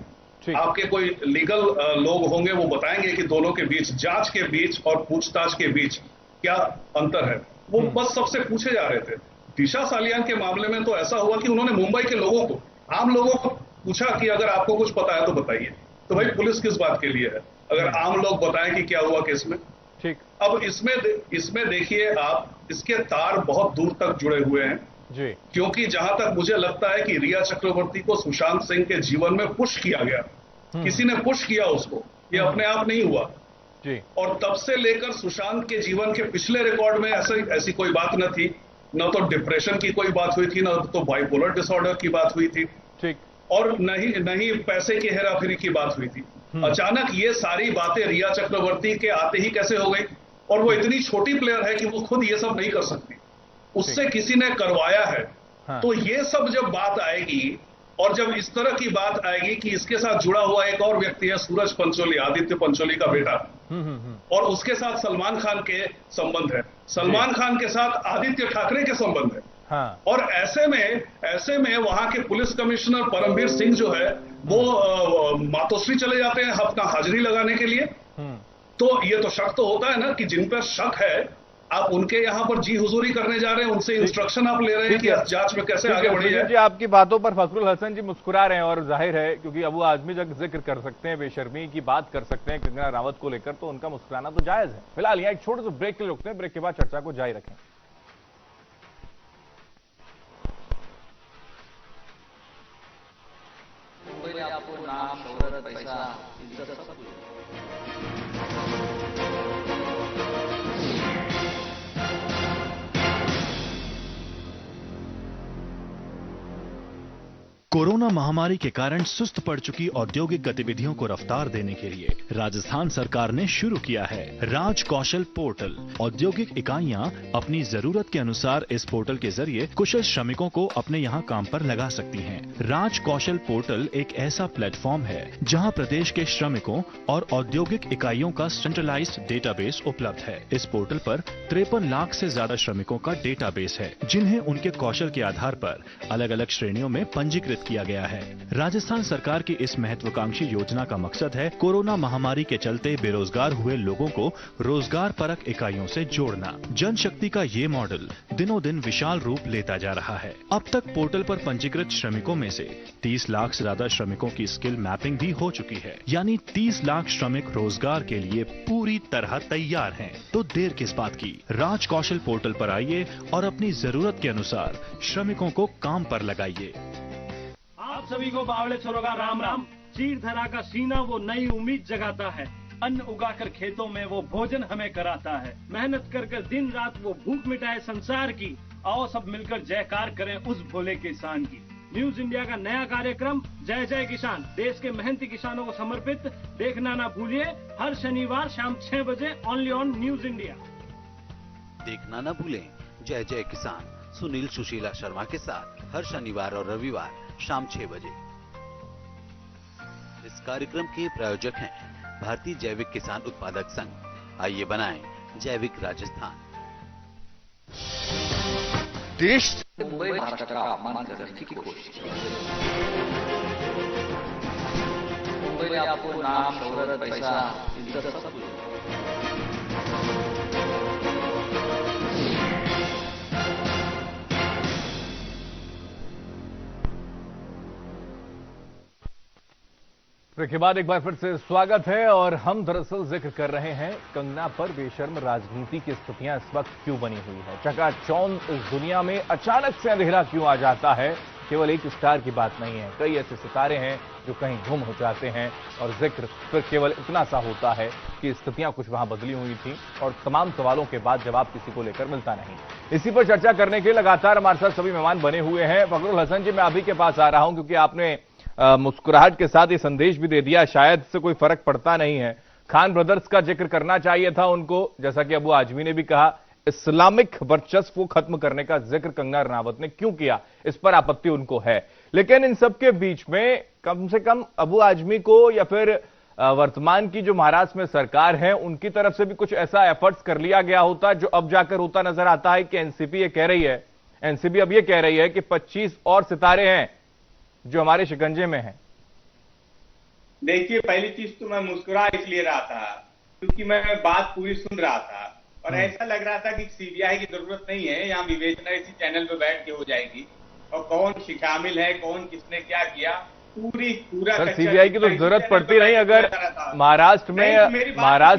आपके कोई लीगल लोग होंगे, वो बताएंगे कि दोनों के बीच, जांच के बीच और पूछताछ के बीच क्या अंतर है। वो बस सबसे पूछे जा रहे थे। दिशा सालियान के मामले में तो ऐसा हुआ कि उन्होंने मुंबई के लोगों को, आम लोगों को पूछा कि अगर आपको कुछ पता है तो बताइए। तो भाई पुलिस किस बात के लिए है अगर आम लोग बताएं कि क्या हुआ केस में। ठीक, अब इसमें देखिए आप, इसके तार बहुत दूर तक जुड़े हुए हैं जी, क्योंकि जहां तक मुझे लगता है कि रिया चक्रवर्ती को सुशांत सिंह के जीवन में पुश किया गया, किसी ने पुश किया उसको, ये अपने आप नहीं हुआ जी। और तब से लेकर सुशांत के जीवन के पिछले रिकॉर्ड में ऐसी कोई बात न थी, न तो डिप्रेशन की कोई बात हुई थी, न तो बाइपोलर डिसऑर्डर की बात हुई थी, ठीक, और नहीं पैसे की हेराफेरी की बात हुई थी। अचानक ये सारी बातें रिया चक्रवर्ती के आते ही कैसे हो गई? और वो इतनी छोटी प्लेयर है कि वो खुद ये सब नहीं कर सकती, उससे किसी ने करवाया है। हाँ। तो ये सब जब बात आएगी और जब इस तरह की बात आएगी कि इसके साथ जुड़ा हुआ एक और व्यक्ति है, सूरज पंचोली, आदित्य पंचोली का बेटा, और उसके साथ सलमान खान के संबंध है, सलमान खान के साथ आदित्य ठाकरे के संबंध है। हाँ। और ऐसे में वहां के पुलिस कमिश्नर परमवीर सिंह जो है वो मातोश्री चले जाते हैं अपना हाजिरी लगाने के लिए। तो ये तो शक तो होता है ना कि जिन पर शक है आप उनके यहां पर जी हुजूरी करने जा रहे हैं, उनसे इंस्ट्रक्शन आप ले रहे हैं कि जांच में कैसे आगे बढ़ी है। जी, आपकी बातों पर फखरुल हसन जी मुस्कुरा रहे हैं और जाहिर है क्योंकि अब वो आदमी जब जिक्र कर सकते हैं, बेशर्मी की बात कर सकते हैं कंगना रावत को लेकर, तो उनका मुस्कुराना तो जायज है। फिलहाल यहाँ एक छोटे से ब्रेक के लिए रुकते हैं, ब्रेक के बाद चर्चा को जारी रखें। आपको नाम, शोहरत, पैसा, इज्जत सब कुछ। कोरोना महामारी के कारण सुस्त पड़ चुकी औद्योगिक गतिविधियों को रफ्तार देने के लिए राजस्थान सरकार ने शुरू किया है राज कौशल पोर्टल। औद्योगिक इकाइयां अपनी जरूरत के अनुसार इस पोर्टल के जरिए कुशल श्रमिकों को अपने यहां काम पर लगा सकती हैं। राज कौशल पोर्टल एक ऐसा प्लेटफॉर्म है जहां प्रदेश के श्रमिकों और औद्योगिक इकाइयों का सेंट्रलाइज्ड डेटाबेस उपलब्ध है। इस पोर्टल पर 53 लाख से ज्यादा श्रमिकों का डेटाबेस है जिन्हें उनके कौशल के आधार पर अलग अलग श्रेणियों में पंजीकृत किया गया है। राजस्थान सरकार की इस महत्वाकांक्षी योजना का मकसद है कोरोना महामारी के चलते बेरोजगार हुए लोगों को रोजगार परक इकाइयों से जोड़ना। जनशक्ति का ये मॉडल दिनों दिन विशाल रूप लेता जा रहा है। अब तक पोर्टल पर पंजीकृत श्रमिकों में से 30 लाख से ज्यादा श्रमिकों की स्किल मैपिंग भी हो चुकी है, यानी 30 लाख श्रमिक रोजगार के लिए पूरी तरह तैयार हैं। तो देर किस बात की, राज कौशल पोर्टल पर आइए और अपनी जरूरत के अनुसार श्रमिकों को काम पर लगाइए। आप सभी को बावड़ेश्वरों का राम राम। चीर धरा का सीना वो नई उम्मीद जगाता है, अन्न उगाकर खेतों में वो भोजन हमें कराता है, मेहनत कर कर दिन रात वो भूख मिटाए संसार की। आओ सब मिलकर जयकार करें उस भोले किसान की। न्यूज इंडिया का नया कार्यक्रम जय जय किसान देश के मेहनती किसानों को समर्पित देखना ना भूलिए हर शनिवार शाम 6 बजे ओनली ऑन न्यूज इंडिया। देखना न भूलें जय जय किसान सुनील सुशीला शर्मा के साथ हर शनिवार और रविवार शाम 6 बजे। इस कार्यक्रम के प्रायोजक हैं भारतीय जैविक किसान उत्पादक संघ। आइए बनाएं जैविक राजस्थान। देश मुंबई महाराष्ट्र का अपमान करने की कोशिश की। मुंबई ने आपको नाम, शोहरत, पैसा, इज्जत सब कुछ दिया। के बाद एक बार फिर से स्वागत है और हम दरअसल जिक्र कर रहे हैं कंगना पर बेशर्म राजनीति की स्थितियां इस वक्त क्यों बनी हुई है। चकाचौंध इस दुनिया में अचानक से अंधेरा क्यों आ जाता है। केवल एक स्टार की बात नहीं है, कई ऐसे सितारे हैं जो कहीं गुम हो जाते हैं और जिक्र फिर केवल इतना सा होता है कि स्थितियां कुछ वहां बदली हुई थी और तमाम सवालों के बाद जवाब किसी को लेकर मिलता नहीं। इसी पर चर्चा करने के लिए लगातार हमारे साथ सभी मेहमान बने हुए हैं। फखरुल हसन जी, मैं अभी के पास आ रहा हूं क्योंकि आपने मुस्कुराहट के साथ ये संदेश भी दे दिया, शायद से कोई फर्क पड़ता नहीं है। खान ब्रदर्स का जिक्र करना चाहिए था उनको, जैसा कि अबू आजमी ने भी कहा। इस्लामिक वर्चस्व को खत्म करने का जिक्र कंगना रनावत ने क्यों किया, इस पर आपत्ति उनको है। लेकिन इन सबके बीच में कम से कम अबू आजमी को या फिर वर्तमान की जो महाराष्ट्र में सरकार है उनकी तरफ से भी कुछ ऐसा एफर्ट्स कर लिया गया होता जो अब जाकर होता नजर आता है कि एनसीपी ये कह रही है, एनसीपी अब ये कह रही है कि 25 और सितारे हैं जो हमारे शिकंजे में हैं। देखिए, पहली चीज तो मैं मुस्कुरा इसलिए रहा था क्योंकि मैं बात पूरी सुन रहा था और ऐसा लग रहा था कि सीबीआई की जरूरत नहीं है, यहाँ विवेचना इसी चैनल पे बैठ के हो जाएगी और कौन शामिल है, कौन किसने क्या किया, पूरा सर सीबीआई की तो जरूरत पड़ती नहीं। अगर महाराष्ट्र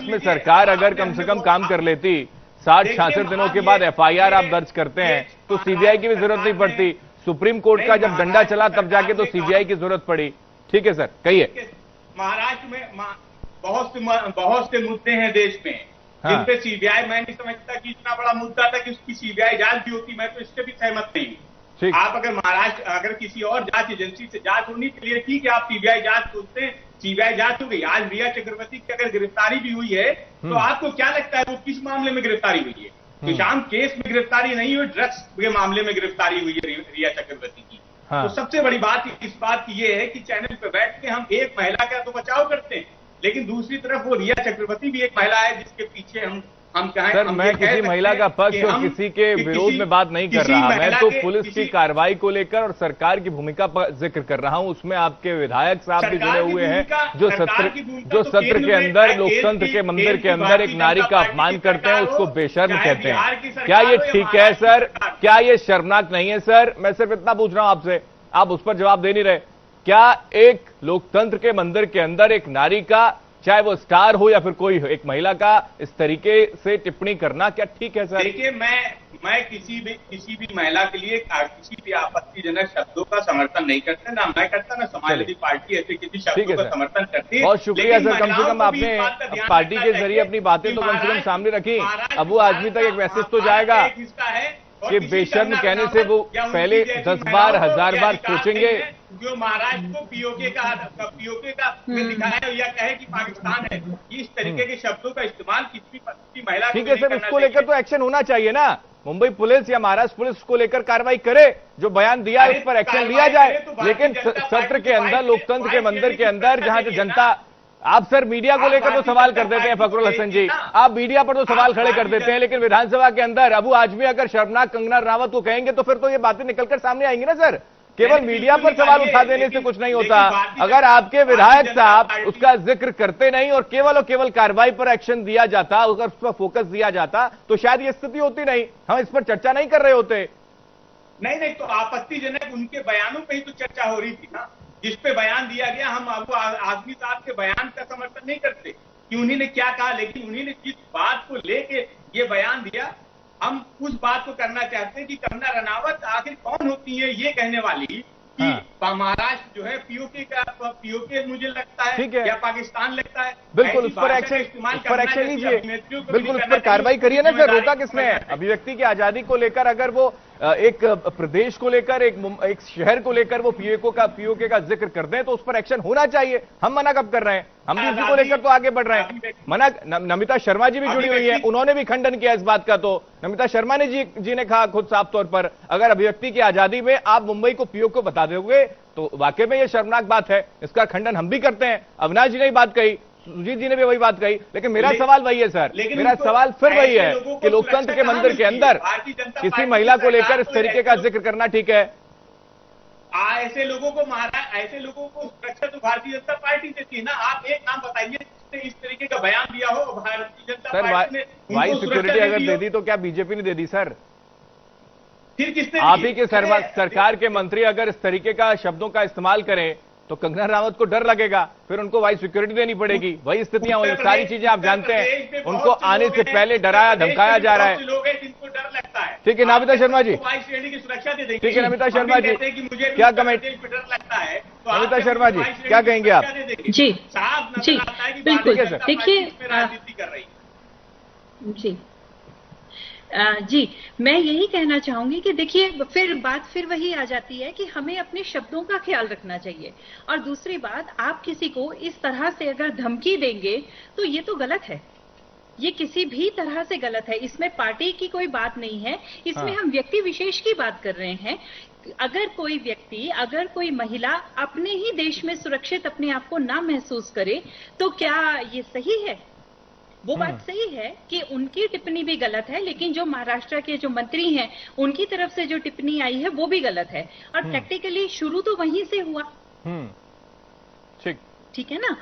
में सरकार अगर कम से कम काम कर लेती, 60-66 दिनों के बाद एफआईआर आप दर्ज करते हैं तो सीबीआई की भी जरूरत नहीं पड़ती। सुप्रीम कोर्ट का जब डंडा चला तब जाके तो सीबीआई की जरूरत पड़ी। ठीक है सर, कहिए। महाराष्ट्र में बहुत से मुद्दे हैं देश में जिन पे सीबीआई, मैं नहीं समझता कि इतना बड़ा मुद्दा था कि उसकी सीबीआई जांच भी होती। मैं तो इससे भी सहमत नहीं हूँ। आप अगर महाराष्ट्र अगर किसी और जांच एजेंसी से जांच होनी चाहिए, ठीक है, आप सीबीआई जांच सोचते हैं, सीबीआई जांच हो गई। आज रिया चक्रवर्ती की अगर गिरफ्तारी भी हुई है तो आपको क्या लगता है वो किस मामले में गिरफ्तारी हुई है? सुशांत केस में गिरफ्तारी नहीं हुई, ड्रग्स के मामले में गिरफ्तारी हुई है रिया चक्रवर्ती की। तो सबसे बड़ी बात इस बात की ये है कि चैनल पे बैठ के हम एक महिला का तो बचाव करते हैं, लेकिन दूसरी तरफ वो रिया चक्रवर्ती भी एक महिला है जिसके पीछे हम कहें। सर, मैं किसी महिला का पक्ष और किसी के विरोध में बात नहीं कर रहा। मैं तो पुलिस की कार्रवाई को लेकर और सरकार की भूमिका पर जिक्र कर रहा हूं। उसमें आपके विधायक साहब भी जुड़े हुए हैं जो सत्र के अंदर, लोकतंत्र के मंदिर के अंदर एक नारी का अपमान करते हैं, उसको बेशर्म कहते हैं। क्या ये ठीक है सर? क्या ये शर्मनाक नहीं है सर? मैं सिर्फ इतना पूछ रहा हूं आपसे, आप उस पर जवाब दे नहीं रहे। क्या एक लोकतंत्र के मंदिर के अंदर एक नारी का, चाहे वो स्टार हो या फिर कोई हो, एक महिला का इस तरीके से टिप्पणी करना क्या ठीक है सर? देखिए, मैं किसी भी महिला के लिए किसी भी आपत्तिजनक शब्दों का समर्थन नहीं करता, ना मैं करता ना समाजवादी पार्टी ऐसे किसी शब्दों का समर्थन करती है। बहुत शुक्रिया सर, कम से कम आपने पार्टी के जरिए अपनी बातें तो कम से कम सामने रखी। अबू आजमी तक एक मैसेज तो जाएगा कि बेशर्म कहने से वो पहले 10 बार 1000 बार सोचेंगे। जो महाराष्ट्र को पीओके का में दिखाया या कहे कि पाकिस्तान है, इस तरीके के शब्दों का इस्तेमाल किसी महिला को ठीक है सर, उसको लेकर तो एक्शन होना चाहिए ना। मुंबई पुलिस या महाराष्ट्र पुलिस उसको लेकर कार्रवाई करे, जो बयान दिया उस पर एक्शन लिया जाए। लेकिन सत्र के अंदर, लोकतंत्र के मंदिर के अंदर, जहां जो जनता, आप सर मीडिया को लेकर तो सवाल कर देते हैं फखरुल हसन जी, आप मीडिया पर तो सवाल खड़े कर देते हैं, लेकिन विधानसभा के अंदर अबू आजमी अगर शर्मनाक कंगना रनावत को कहेंगे तो फिर तो ये बातें निकलकर सामने आएंगी ना सर। केवल मीडिया पर सवाल उठा देने से कुछ नहीं होता। अगर आपके विधायक साहब उसका जिक्र करते नहीं और केवल कार्रवाई पर एक्शन दिया जाता, अगर उस पर फोकस दिया जाता तो शायद ये स्थिति होती नहीं, हम इस पर चर्चा नहीं कर रहे होते। नहीं, तो आपत्तिजनक उनके बयानों पर ही तो चर्चा हो रही थी ना, जिस पे बयान दिया गया। हम अबू आजमी साहब के बयान का समर्थन नहीं करते कि उन्होंने क्या कहा, लेकिन उन्होंने जिस बात को लेके ये बयान दिया, हम उस बात को करना चाहते हैं कि कंगना रनावत आखिर कौन होती है ये कहने वाली कि महाराष्ट्र जो है पीओके मुझे लगता है, ठीक है, या पाकिस्तान लगता है। बिल्कुल उस पर एक्शन लीजिए, बिल्कुल उस पर कार्रवाई करिए ना, फिर रोका किसने है? अभिव्यक्ति की आजादी को लेकर अगर वो एक प्रदेश को लेकर एक शहर को लेकर वो पीओके का जिक्र कर दें तो उस पर एक्शन होना चाहिए। हम मना कब कर रहे हैं? हम भी इसी को लेकर तो आगे बढ़ रहे हैं। मना नमिता शर्मा जी भी जुड़ी हुई है, उन्होंने भी खंडन किया इस बात का। तो नमिता शर्मा ने जी ने कहा खुद साफ तौर पर, अगर अभिव्यक्ति की आजादी में आप मुंबई को पीओके बता दोगे तो वाकई में यह शर्मनाक बात है। इसका खंडन हम भी करते हैं। अविनाश जी ने बात कही, सुजीत जी ने भी वही बात कही, लेकिन मेरा सवाल वही है सर, मेरा सवाल फिर वही है कि लोकतंत्र के मंदिर के अंदर किसी महिला को लेकर इस तरीके का जिक्र करना ठीक है? ऐसे लोगों को सुरक्षा तो भारतीय जनता पार्टी देती है ना। आप एक नाम बताइए जिसने इस तरीके का बयान दिया हो भारतीय जनता पार्टी ने। वाई सिक्योरिटी अगर दे दी तो क्या बीजेपी ने दे दी सर? फिर किसने? आप ही के सरकार के मंत्री अगर इस तरीके का शब्दों का इस्तेमाल करें तो कंगना रावत को डर लगेगा, फिर उनको वाई सिक्योरिटी देनी पड़ेगी। वही स्थितियां हुई, सारी चीजें आप जानते हैं। उनको आने से पहले डराया धमकाया जा रहा है। लोग हैं जिनको डर लगता है। ठीक है नमिता शर्मा जी, वाई श्रेणी की सुरक्षा दे देंगे। ठीक है नमिता शर्मा जी, क्या कमेंट? डर लगता है नमिता शर्मा जी क्या कहेंगे आप? जी जी बिल्कुल, देखिए राजनीति कर रही है। जी मैं यही कहना चाहूंगी कि देखिए फिर वही आ जाती है कि हमें अपने शब्दों का ख्याल रखना चाहिए। और दूसरी बात, आप किसी को इस तरह से अगर धमकी देंगे तो ये तो गलत है, ये किसी भी तरह से गलत है। इसमें पार्टी की कोई बात नहीं है, इसमें हम व्यक्ति विशेष की बात कर रहे हैं। अगर कोई व्यक्ति, अगर कोई महिला अपने ही देश में सुरक्षित अपने आप को ना महसूस करे तो क्या ये सही है? वो बात सही है कि उनकी टिप्पणी भी गलत है, लेकिन जो महाराष्ट्र के जो मंत्री हैं उनकी तरफ से जो टिप्पणी आई है वो भी गलत है। और प्रैक्टिकली शुरू तो वहीं से हुआ। ठीक है ना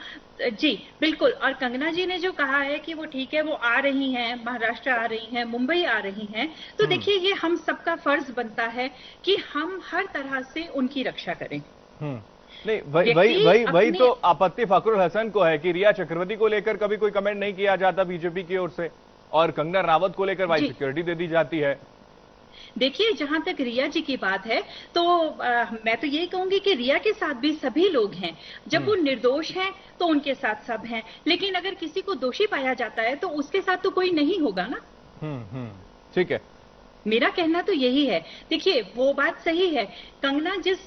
जी, बिल्कुल। और कंगना जी ने जो कहा है कि वो ठीक है, वो आ रही हैं, महाराष्ट्र आ रही हैं, मुंबई आ रही हैं, तो देखिए ये हम सबका फर्ज बनता है कि हम हर तरह से उनकी रक्षा करें। नहीं वही तो आपत्ति फखरुल हसन को है कि रिया चक्रवर्ती को लेकर कभी कोई कमेंट नहीं किया जाता बीजेपी की ओर से, और कंगना रावत को लेकर वाई सिक्योरिटी दे दी जाती है। देखिए जहां तक रिया जी की बात है तो मैं तो यही कहूंगी कि रिया के साथ भी सभी लोग हैं। जब वो निर्दोष हैं तो उनके साथ सब हैं, लेकिन अगर किसी को दोषी पाया जाता है तो उसके साथ तो कोई नहीं होगा ना। ठीक है, मेरा कहना तो यही है। देखिए वो बात सही है, कंगना जिस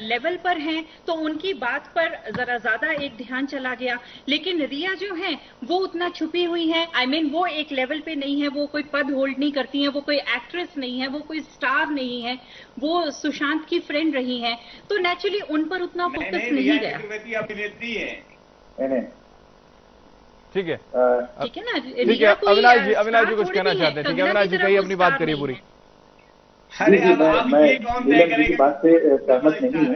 लेवल पर हैं तो उनकी बात पर जरा ज्यादा एक ध्यान चला गया, लेकिन रिया जो हैं वो उतना छुपी हुई हैं। I mean, वो एक लेवल पे नहीं है, वो कोई पद होल्ड नहीं करती हैं, वो कोई एक्ट्रेस नहीं है, वो कोई स्टार नहीं है, वो सुशांत की फ्रेंड रही हैं, तो नेचुरली उन पर उतना फोकस नहीं गया। अभिनेत्री है। ठीक है ना। ठीक है, अविनाश जी कुछ कहना चाहते हैं? ठीक है अविनाश जी कहिए, अपनी बात करिए पूरी। मैं की बात से सहमत नहीं हूँ।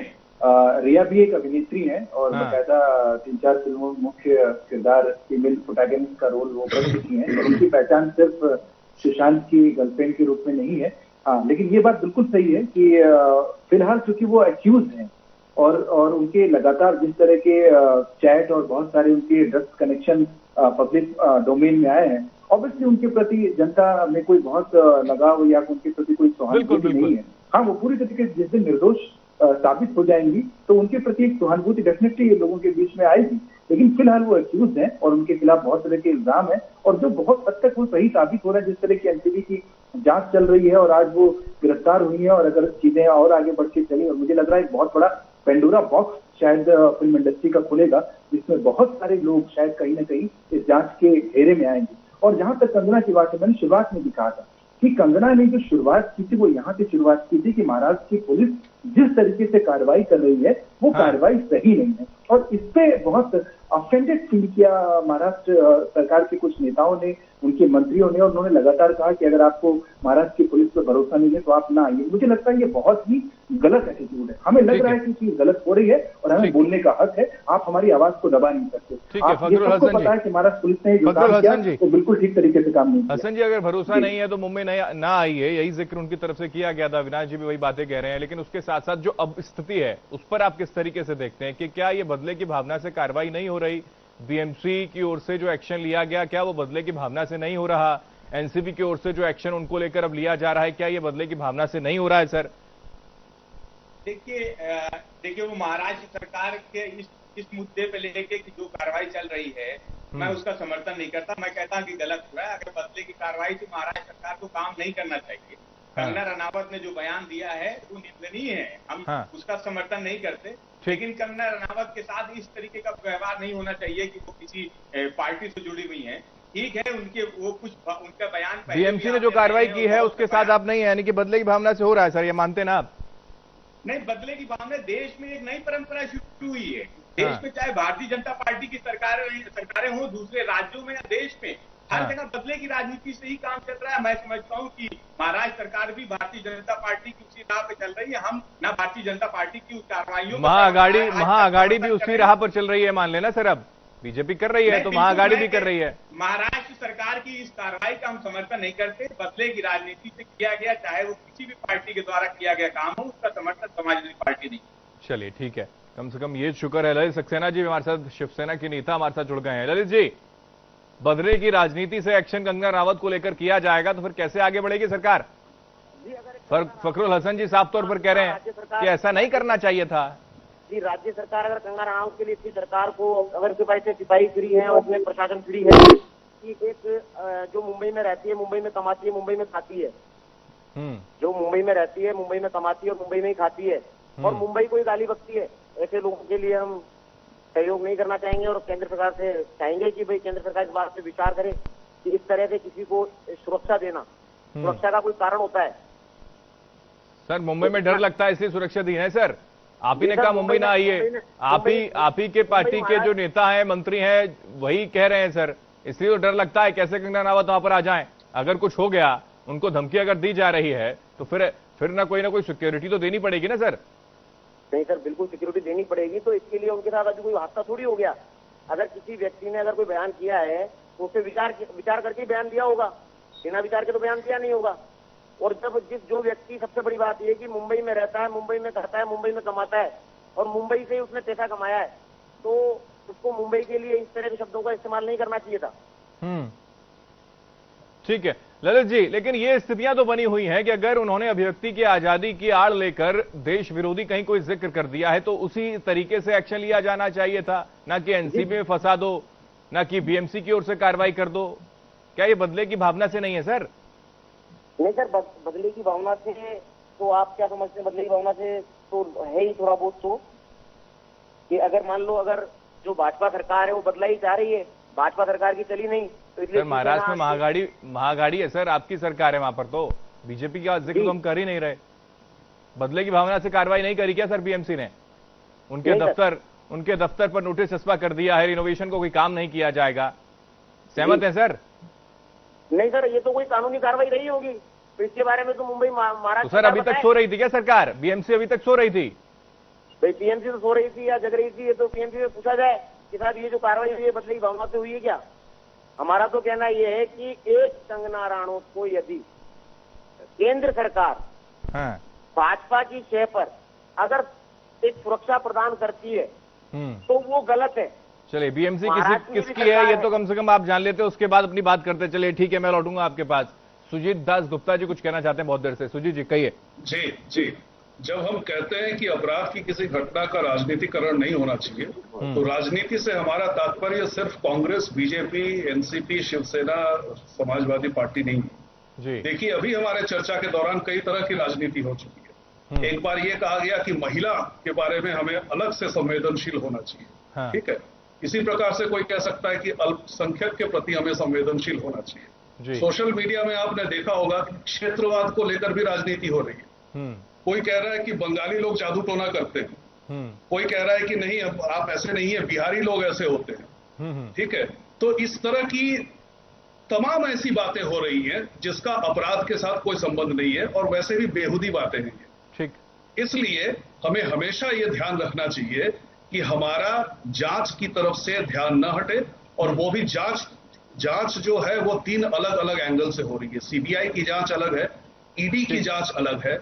रिया भी एक अभिनेत्री है और बकायदा 3-4 फिल्मों में मुख्य किरदार फीमेल प्रोटैगनिस्ट का रोल वो कर चुकी हैं। उनकी पहचान सिर्फ सुशांत की गर्लफ्रेंड के रूप में नहीं है। हाँ, लेकिन ये बात बिल्कुल सही है कि फिलहाल चूंकि वो एक्यूज हैं और उनके लगातार जिस तरह के चैट और बहुत सारे उनके ड्रग्स कनेक्शन पब्लिक डोमेन में आए हैं, ऑब्वियसली उनके प्रति जनता में कोई बहुत लगाव या उनके प्रति कोई सहानुभूति नहीं है। हाँ, वो पूरी तरीके से जिस दिन निर्दोष साबित हो जाएंगी तो उनके प्रति एक सहानुभूति डेफिनेटली लोगों के बीच में आएगी, लेकिन फिलहाल वो एक्यूज हैं और उनके खिलाफ बहुत तरह के इल्जाम है और जो बहुत हद तक वो सही साबित हो रहा है। जिस तरह की एनसीबी की जांच चल रही है और आज वो गिरफ्तार हुई है, और अगर चीजें और आगे बढ़ के चली, और मुझे लग रहा है एक बहुत बड़ा पेंडोरा बॉक्स शायद फिल्म इंडस्ट्री का खुलेगा, जिसमें बहुत सारे लोग शायद कहीं ना कहीं इस जांच के घेरे में आएंगे। और जहां तक कंगना की बात है, मैंने शुरुआत में भी कहा था कि कंगना ने जो शुरुआत की थी वो यहाँ से शुरुआत की थी कि महाराष्ट्र की पुलिस जिस तरीके से कार्रवाई कर रही है वो कार्रवाई सही नहीं है, और इस पे बहुत ऑफेंडेड फील किया महाराष्ट्र सरकार के कुछ नेताओं ने, उनके मंत्रियों ने, और उन्होंने लगातार कहा कि अगर आपको महाराष्ट्र की पुलिस पर भरोसा नहीं है तो आप ना आइए। मुझे लगता है ये बहुत ही गलत एटीट्यूड है। हमें लग रहा है कि चीज गलत हो रही है और हमें बोलने का हक है। आप हमारी आवाज को दबा नहीं सकते। आप ये सबको पता है कि महाराष्ट्र पुलिस ने जो काम किया वो बिल्कुल ठीक तरीके से काम नहीं किया। हसन जी, अगर भरोसा नहीं है तो मुंबई ना आइए, यही जिक्र उनकी तरफ से किया गया था। अविनाश जी भी वही बातें कह रहे हैं, लेकिन उसके साथ साथ जो अब स्थिति है उस पर आप किस तरीके से देखते हैं कि क्या ये बदले की भावना से कार्रवाई नहीं हो रही? बीएमसी की ओर से जो एक्शन लिया गया, क्या वो बदले की भावना से नहीं हो रहा? एनसीबी की ओर से जो एक्शन उनको लेकर अब लिया जा रहा है, क्या ये बदले की भावना से नहीं हो रहा है? सर देखिए वो महाराष्ट्र सरकार के इस मुद्दे पे लेके कि जो कार्रवाई चल रही है, मैं उसका समर्थन नहीं करता। मैं कहता हूं कि गलत हुआ है। अगर बदले की कार्रवाई से महाराष्ट्र सरकार को काम नहीं करना चाहिए। कंगना रनावत ने जो बयान दिया है वो निंदनीय है, हम उसका समर्थन नहीं करते। लेकिन कंगना रनावत के साथ इस तरीके का व्यवहार नहीं होना चाहिए कि वो किसी पार्टी से जुड़ी हुई है। ठीक है, उनका बयान बीएमसी ने जो कार्रवाई की है उसके साथ आप नहीं है, यानी कि बदले की भावना से हो रहा है सर, ये मानते ना आप? नहीं, बदले की भावना, देश में एक नई परंपरा शुरू हुई है। देश में चाहे भारतीय जनता पार्टी की सरकारें हों, दूसरे राज्यों में या देश में, हर जगह बदले की राजनीति से ही काम चल रहा है। मैं समझता हूं कि महाराष्ट्र सरकार भी भारतीय जनता पार्टी की उसी राह पे चल रही है। हम ना भारतीय जनता पार्टी की उस कार्रवाइयों, महाआघाड़ी भी उसी राह पर चल रही है, मान लेना सर। अब बीजेपी कर रही है तो महाआघाड़ी भी कर रही है। महाराष्ट्र सरकार की इस कार्रवाई का हम समर्थन नहीं करते। बदले की राजनीति से किया गया, चाहे वो किसी भी पार्टी के द्वारा किया गया काम हो, उसका समर्थन समाजवादी पार्टी नहीं। चलिए ठीक है, कम से कम ये शुक्र है ललित सक्सेना जी हमारे साथ, शिवसेना के नेता हमारे साथ जुड़ गए हैं। ललित जी, बदले की राजनीति से एक्शन कंगना रावत को लेकर किया जाएगा तो फिर कैसे आगे बढ़ेगी सरकार? फखरुल हसन जी साफ तौर पर कह रहे हैं कि ऐसा नहीं करना चाहिए था। जी, राज्य सरकार अगर कंगना राणावत के लिए इतनी सरकार को अगर सिपाही फ्री है और उसमें प्रशासन फ्री है कि एक जो मुंबई में रहती है, मुंबई में कमाती है, मुंबई में खाती है, जो मुंबई में रहती है, मुंबई में कमाती है और मुंबई में ही खाती है, और मुंबई को ही गाली बकती है, ऐसे लोगों के लिए हम सहयोग नहीं करना चाहेंगे। और केंद्र सरकार से चाहेंगे कि भाई केंद्र सरकार इस बात पे विचार करे कि इस तरह से किसी को सुरक्षा देना, सुरक्षा का कोई कारण होता है। सर मुंबई में डर लगता है इसलिए सुरक्षा दी है सर। आप ही ने कहा मुंबई ना आइए, आप ही के पार्टी के जो नेता हैं, मंत्री हैं, वही कह रहे हैं सर, इसलिए तो डर लगता है कैसे कंगना रावत वहां पर आ जाएं। अगर कुछ हो गया, उनको धमकी अगर दी जा रही है तो फिर ना कोई सिक्योरिटी तो देनी पड़ेगी ना सर। नहीं सर, बिल्कुल सिक्योरिटी देनी पड़ेगी। तो इसके लिए उनके साथ अभी कोई हादसा थोड़ी हो गया। अगर किसी व्यक्ति ने अगर कोई बयान किया है तो उसे विचार करके बयान दिया होगा, बिना विचार के तो बयान दिया नहीं होगा। और जब जो व्यक्ति, सबसे बड़ी बात यह कि मुंबई में रहता है, मुंबई में खाता है, मुंबई में कमाता है और मुंबई से ही उसने पैसा कमाया है, तो उसको मुंबई के लिए इस तरह के शब्दों का इस्तेमाल नहीं करना चाहिए था। ठीक है ललित जी, लेकिन ये स्थितियां तो बनी हुई हैं कि अगर उन्होंने अभिव्यक्ति की आजादी की आड़ लेकर देश विरोधी कहीं कोई जिक्र कर दिया है तो उसी तरीके से एक्शन लिया जाना चाहिए था, ना कि एनसीबी में फंसा दो, ना कि बीएमसी की ओर से कार्रवाई कर दो। क्या ये बदले की भावना से नहीं है सर? नहीं सर, बदले की भावना से तो आप क्या समझते हैं? बदले की भावना से तो है ही थोड़ा बहुत, तो कि अगर मान लो अगर जो भाजपा सरकार है वो बदला ही चाह रही है, भाजपा सरकार की चली नहीं तो इसलिए महाराष्ट्र में महाआघाड़ी है सर, आपकी सरकार है वहां पर, तो बीजेपी का जिक्र तो हम कर ही नहीं रहे। बदले की भावना से कार्रवाई नहीं करी क्या सर बीएमसी ने? उनके दफ्तर पर नोटिस चस्पा कर दिया है, रिनोवेशन को कोई काम नहीं किया जाएगा। सहमत है सर? नहीं सर, ये तो कोई कानूनी कार्रवाई रही होगी, तो इसके बारे में तो मुंबई महाराष्ट्र सर अभी तक सो रही थी क्या सरकार? बीएमसी अभी तक सो रही थी? भाई पीएमसी तो सो रही थी या जग रही थी, ये तो पीएमसी से पूछा जाए कि साहब ये जो कार्रवाई हुई है बदले की भावना से हुई है क्या? हमारा तो कहना यह है कि एक कंगना राणौत को यदि केंद्र सरकार भाजपा की शय पर अगर एक सुरक्षा प्रदान करती है तो वो गलत है। चलिए बीएमसी किसकी है ये तो कम से कम आप जान लेते, उसके बाद अपनी बात करते। चलिए ठीक है, मैं लौटूंगा आपके पास। सुजीत दास गुप्ता जी कुछ कहना चाहते हैं बहुत देर से। सुजीत जी कहिए। जी, जब हम कहते हैं कि अपराध की किसी घटना का राजनीतिकरण नहीं होना चाहिए, तो राजनीति से हमारा तात्पर्य सिर्फ Congress, BJP, NCP, Shiv Sena, Samajwadi party नहीं है। देखिए अभी हमारे चर्चा के दौरान कई तरह की राजनीति हो चुकी है। एक बार ये कहा गया कि महिला के बारे में हमें अलग से संवेदनशील होना चाहिए, ठीक है। इसी प्रकार से कोई कह सकता है कि अल्पसंख्यक के प्रति हमें संवेदनशील होना चाहिए। सोशल मीडिया में आपने देखा होगा कि क्षेत्रवाद को लेकर भी राजनीति हो रही है। कोई कह रहा है कि बंगाली लोग जादू टोना करते हैं, कोई कह रहा है कि नहीं आप ऐसे नहीं है, बिहारी लोग ऐसे होते हैं, ठीक है। तो इस तरह की तमाम ऐसी बातें हो रही हैं जिसका अपराध के साथ कोई संबंध नहीं है और वैसे भी बेहुदी बातें हैं, ठीक। इसलिए हमें हमेशा ये ध्यान रखना चाहिए कि हमारा जांच की तरफ से ध्यान न हटे, और वो भी जांच जो है वो 3 अलग अलग एंगल से हो रही है। सीबीआई की जांच अलग है, ईडी की जांच अलग है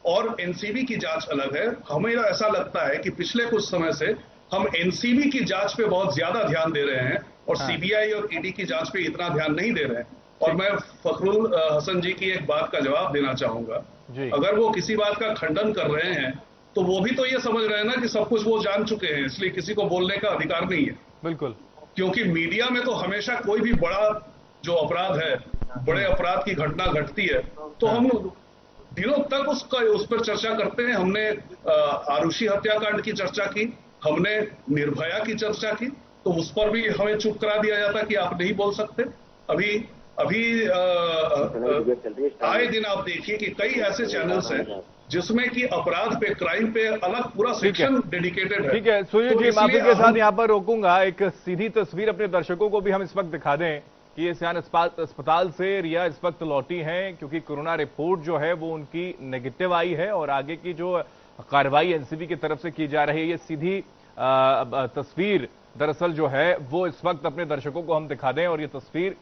और एनसीबी की जांच अलग है। हमें ऐसा लगता है कि पिछले कुछ समय से हम एनसीबी की जांच पे बहुत ज्यादा ध्यान दे रहे हैं और सीबीआई और ईडी की जांच पे इतना ध्यान नहीं दे रहे हैं। और मैं फखरुल हसन जी की एक बात का जवाब देना चाहूंगा। अगर वो किसी बात का खंडन कर रहे हैं तो वो भी तो ये समझ रहे हैं ना कि सब कुछ वो जान चुके हैं, इसलिए किसी को बोलने का अधिकार नहीं है। बिल्कुल, क्योंकि मीडिया में तो हमेशा कोई भी बड़ा जो अपराध है, बड़े अपराध की घटना घटती है तो हम दिनों तक उस पर चर्चा करते हैं। हमने आरुषि हत्याकांड की चर्चा की, हमने निर्भया की चर्चा की, तो उस पर भी हमें चुप करा दिया जाता कि आप नहीं बोल सकते। अभी आए दिन आप देखिए कि कई ऐसे चैनल्स हैं जिसमें कि अपराध पे, क्राइम पे अलग पूरा सेक्शन डेडिकेटेड है। ठीक है सुजीत जी, माफी के साथ यहाँ पर रोकूंगा। एक सीधी तस्वीर अपने दर्शकों को भी हम इस वक्त दिखा दें कि ये सियान अस्पताल से रिया इस वक्त लौटी हैं, क्योंकि कोरोना रिपोर्ट जो है वो उनकी नेगेटिव आई है और आगे की जो कार्रवाई एनसीबी की तरफ से की जा रही है, ये सीधी तस्वीर दरअसल जो है वो इस वक्त अपने दर्शकों को हम दिखा दें। और ये तस्वीर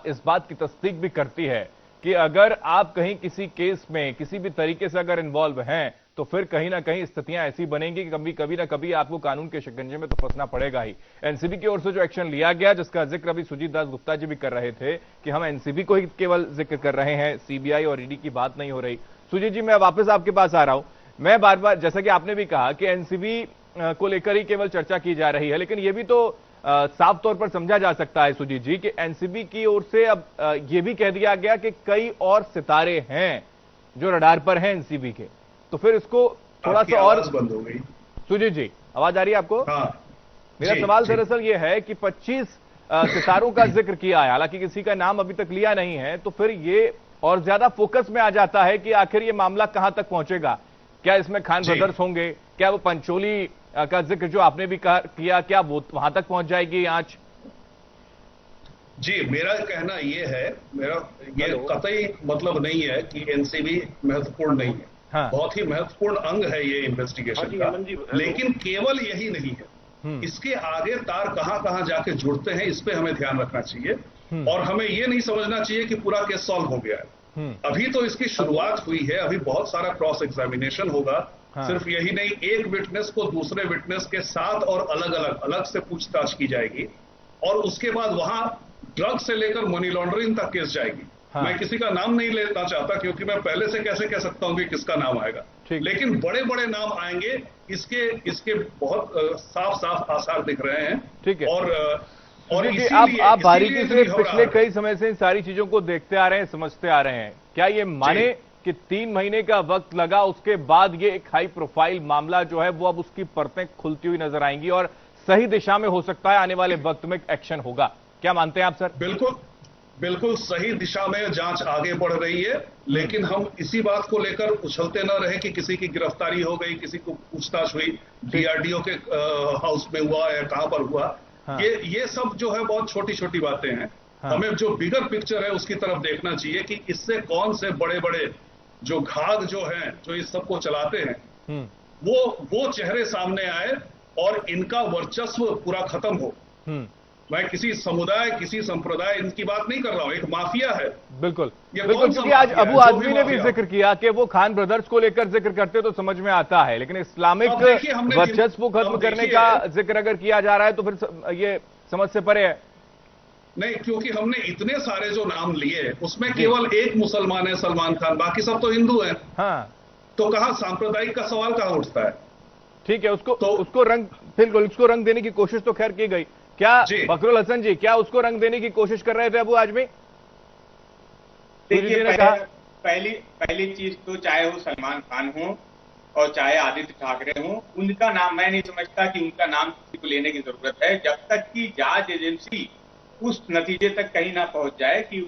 इस बात की तस्दीक भी करती है कि अगर आप कहीं किसी केस में किसी भी तरीके से अगर इन्वॉल्व हैं तो फिर कहीं ना कहीं स्थितियां ऐसी बनेंगी कि कभी ना कभी आपको कानून के शिकंजे में तो फंसना पड़ेगा ही। एनसीबी की ओर से जो एक्शन लिया गया, जिसका जिक्र अभी सुजीत दास गुप्ता जी भी कर रहे थे कि हम एनसीबी को ही केवल जिक्र कर रहे हैं, सीबीआई और ईडी की बात नहीं हो रही। सुजीत जी, मैं वापस आपके पास आ रहा हूं। मैं बार बार, जैसा कि आपने भी कहा कि एनसीबी को लेकर ही केवल चर्चा की जा रही है, लेकिन यह भी तो साफ तौर पर समझा जा सकता है सुजीत जी कि एनसीबी की ओर से अब यह भी कह दिया गया कि कई और सितारे हैं जो रडार पर हैं एनसीबी के, तो फिर इसको थोड़ा सा और बंद हो गई। सुजीत जी, आवाज आ रही है आपको? हाँ, मेरा सवाल दरअसल यह है कि 25 सितारों का जिक्र किया है, हालांकि किसी का नाम अभी तक लिया नहीं है, तो फिर ये और ज्यादा फोकस में आ जाता है कि आखिर ये मामला कहां तक पहुंचेगा। क्या इसमें खान ब्रदर्स होंगे? क्या वो पंचोली का जिक्र जो आपने भी किया, क्या वो वहां तक पहुंच जाएगी आंच? जी, मेरा कहना यह है, मेरा ये कतई मतलब नहीं है कि एनसीबी महत्वपूर्ण नहीं है। हाँ। बहुत ही महत्वपूर्ण अंग है ये इन्वेस्टिगेशन का, लेकिन केवल यही नहीं है। इसके आगे तार कहां कहां जाके जुड़ते हैं, इस पे हमें ध्यान रखना चाहिए और हमें ये नहीं समझना चाहिए कि पूरा केस सॉल्व हो गया है। अभी तो इसकी शुरुआत हुई है, अभी बहुत सारा क्रॉस एग्जामिनेशन होगा। हाँ। सिर्फ यही नहीं, एक विटनेस को दूसरे विटनेस के साथ और अलग से पूछताछ की जाएगी और उसके बाद वहां ड्रग से लेकर मनी लॉन्ड्रिंग तक केस जाएगी। हाँ। मैं किसी का नाम नहीं लेना चाहता क्योंकि मैं पहले से कैसे कह सकता हूं कि किसका नाम आएगा, लेकिन बड़े बड़े नाम आएंगे, इसके बहुत साफ आसार दिख रहे हैं। ठीक है। और आप बारीकी से पिछले कई समय से इन सारी चीजों को देखते आ रहे हैं, समझते आ रहे हैं। क्या ये माने कि 3 महीने का वक्त लगा, उसके बाद ये एक हाई प्रोफाइल मामला जो है वो अब उसकी परतें खुलती हुई नजर आएंगी और सही दिशा में हो सकता है आने वाले वक्त में एक्शन होगा? क्या मानते हैं आप सर? बिल्कुल सही दिशा में जांच आगे बढ़ रही है, लेकिन हम इसी बात को लेकर उछलते न रहे कि किसी की गिरफ्तारी हो गई, किसी को पूछताछ हुई, डीआरडीओ के हाउस में हुआ या कहां पर हुआ। हाँ। ये सब जो है बहुत छोटी छोटी बातें हैं। हाँ। हमें जो बिगर पिक्चर है उसकी तरफ देखना चाहिए कि इससे कौन से बड़े बड़े जो घाघ जो हैं, जो इस सबको चलाते हैं, वो चेहरे सामने आए और इनका वर्चस्व पूरा खत्म हो। मैं किसी समुदाय, किसी संप्रदाय इनकी बात नहीं कर रहा हूं, एक माफिया है। बिल्कुल, क्योंकि आज अबू आजमी ने भी जिक्र किया कि वो खान ब्रदर्स को लेकर जिक्र करते तो समझ में आता है, लेकिन इस्लामिक वर्चस्व को खत्म करने का जिक्र अगर किया जा रहा है तो फिर ये समझ से परे है। नहीं, क्योंकि हमने इतने सारे जो नाम लिए उसमें केवल एक मुसलमान है, सलमान खान, बाकी सब तो हिंदू हैं। हाँ। तो कहां सांप्रदायिक का सवाल कहां उठता है? ठीक है, उसको रंग देने की कोशिश तो खैर की गई। क्या बकरुल हसन जी, क्या उसको रंग देने की कोशिश कर रहे थे अबू आजमी? देखिए, पहली चीज तो चाहे वो सलमान खान हो और चाहे आदित्य ठाकरे हो, उनका नाम मैं नहीं समझता कि उनका नाम किसी को लेने की जरूरत है, जब तक कि जांच एजेंसी उस नतीजे तक कहीं ना पहुंच जाए कि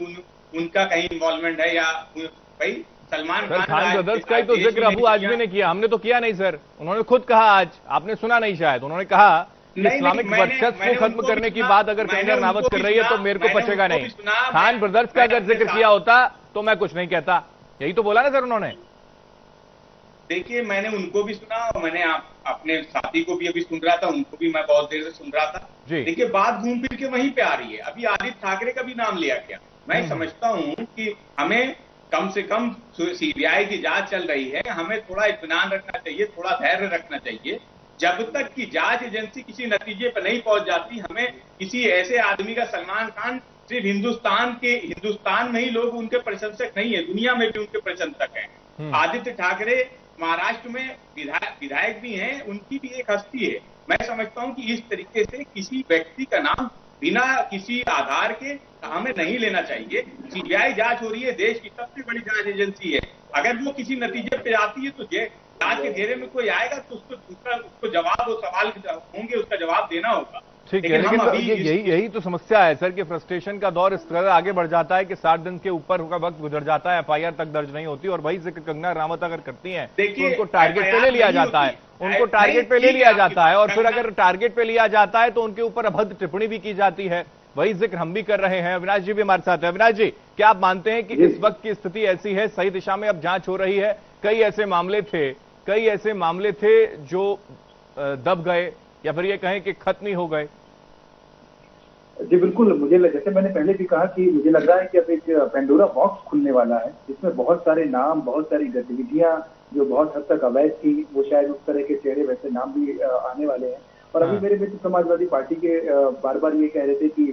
उनका कहीं इन्वॉल्वमेंट है। या भाई सलमान खान ब्रदर्स का ही तो जिक्र अबू आजमी ने किया, हमने तो किया नहीं सर। उन्होंने खुद कहा, आज आपने सुना नहीं शायद, उन्होंने कहा इस्लामिक वर्चस्व को खत्म करने की बात अगर कंगना रनावत कर रही है तो मेरे को पचेगा नहीं। खान ब्रदर्स का अगर जिक्र किया होता तो मैं कुछ नहीं कहता, यही तो बोला ना सर उन्होंने। देखिए, मैंने उनको भी सुना और मैंने अपने साथी को भी अभी सुन रहा था, उनको भी मैं बहुत देर से सुन रहा था। देखिए, बात घूम फिर के वहीं पे आ रही है। अभी आदित्य ठाकरे का भी नाम लिया गया। मैं समझता हूं कि हमें कम से कम सीबीआई की जांच चल रही है, हमें थोड़ा इत्मीनान रखना चाहिए, थोड़ा धैर्य रखना चाहिए। जब तक कि जांच एजेंसी किसी नतीजे पर नहीं पहुंच जाती, हमें किसी ऐसे आदमी का, सलमान खान सिर्फ हिंदुस्तान में ही लोग उनके प्रशंसक नहीं है, दुनिया में भी उनके प्रशंसक हैं। आदित्य ठाकरे महाराष्ट्र में विधायक भी हैं, उनकी भी एक हस्ती है। मैं समझता हूं कि इस तरीके से किसी व्यक्ति का नाम बिना किसी आधार के हमें नहीं लेना चाहिए। सीबीआई जांच हो रही है, देश की सबसे बड़ी जांच एजेंसी है। अगर वो किसी नतीजे पे आती है तो जांच के घेरे में कोई आएगा तो उसको जवाब, वो सवाल होंगे, उसका जवाब देना होगा। ठीक है, लेकिन यही तो समस्या है सर कि फ्रस्ट्रेशन का दौर इस तरह आगे बढ़ जाता है कि 60 दिन के ऊपर का वक्त गुजर जाता है, एफआईआर तक दर्ज नहीं होती, और वही जिक्र कंगना रनावत अगर करती हैं तो उनको टारगेट पे ले लिया जाता है, उनको टारगेट पे ले लिया जाता है, और फिर अगर टारगेट पे लिया जाता है तो उनके ऊपर अभद्र टिप्पणी भी की जाती है। वही जिक्र हम भी कर रहे हैं। अविनाश जी भी हमारे साथ है। अविनाश जी, क्या आप मानते हैं कि इस वक्त की स्थिति ऐसी है, सही दिशा में अब जांच हो रही है? कई ऐसे मामले थे जो दब गए, या फिर ये कहें कि खत्म ही हो गए? जी बिल्कुल, जैसे मैंने पहले भी कहा कि मुझे लग रहा है कि अब एक पेंडोरा बॉक्स खुलने वाला है, जिसमें बहुत सारे नाम, बहुत सारी गतिविधियां जो बहुत हद तक अवैध थी, वो शायद उस तरह के चेहरे, वैसे नाम भी आने वाले हैं। और अभी मेरे मित्र समाजवादी पार्टी के बार बार ये कह रहे थे कि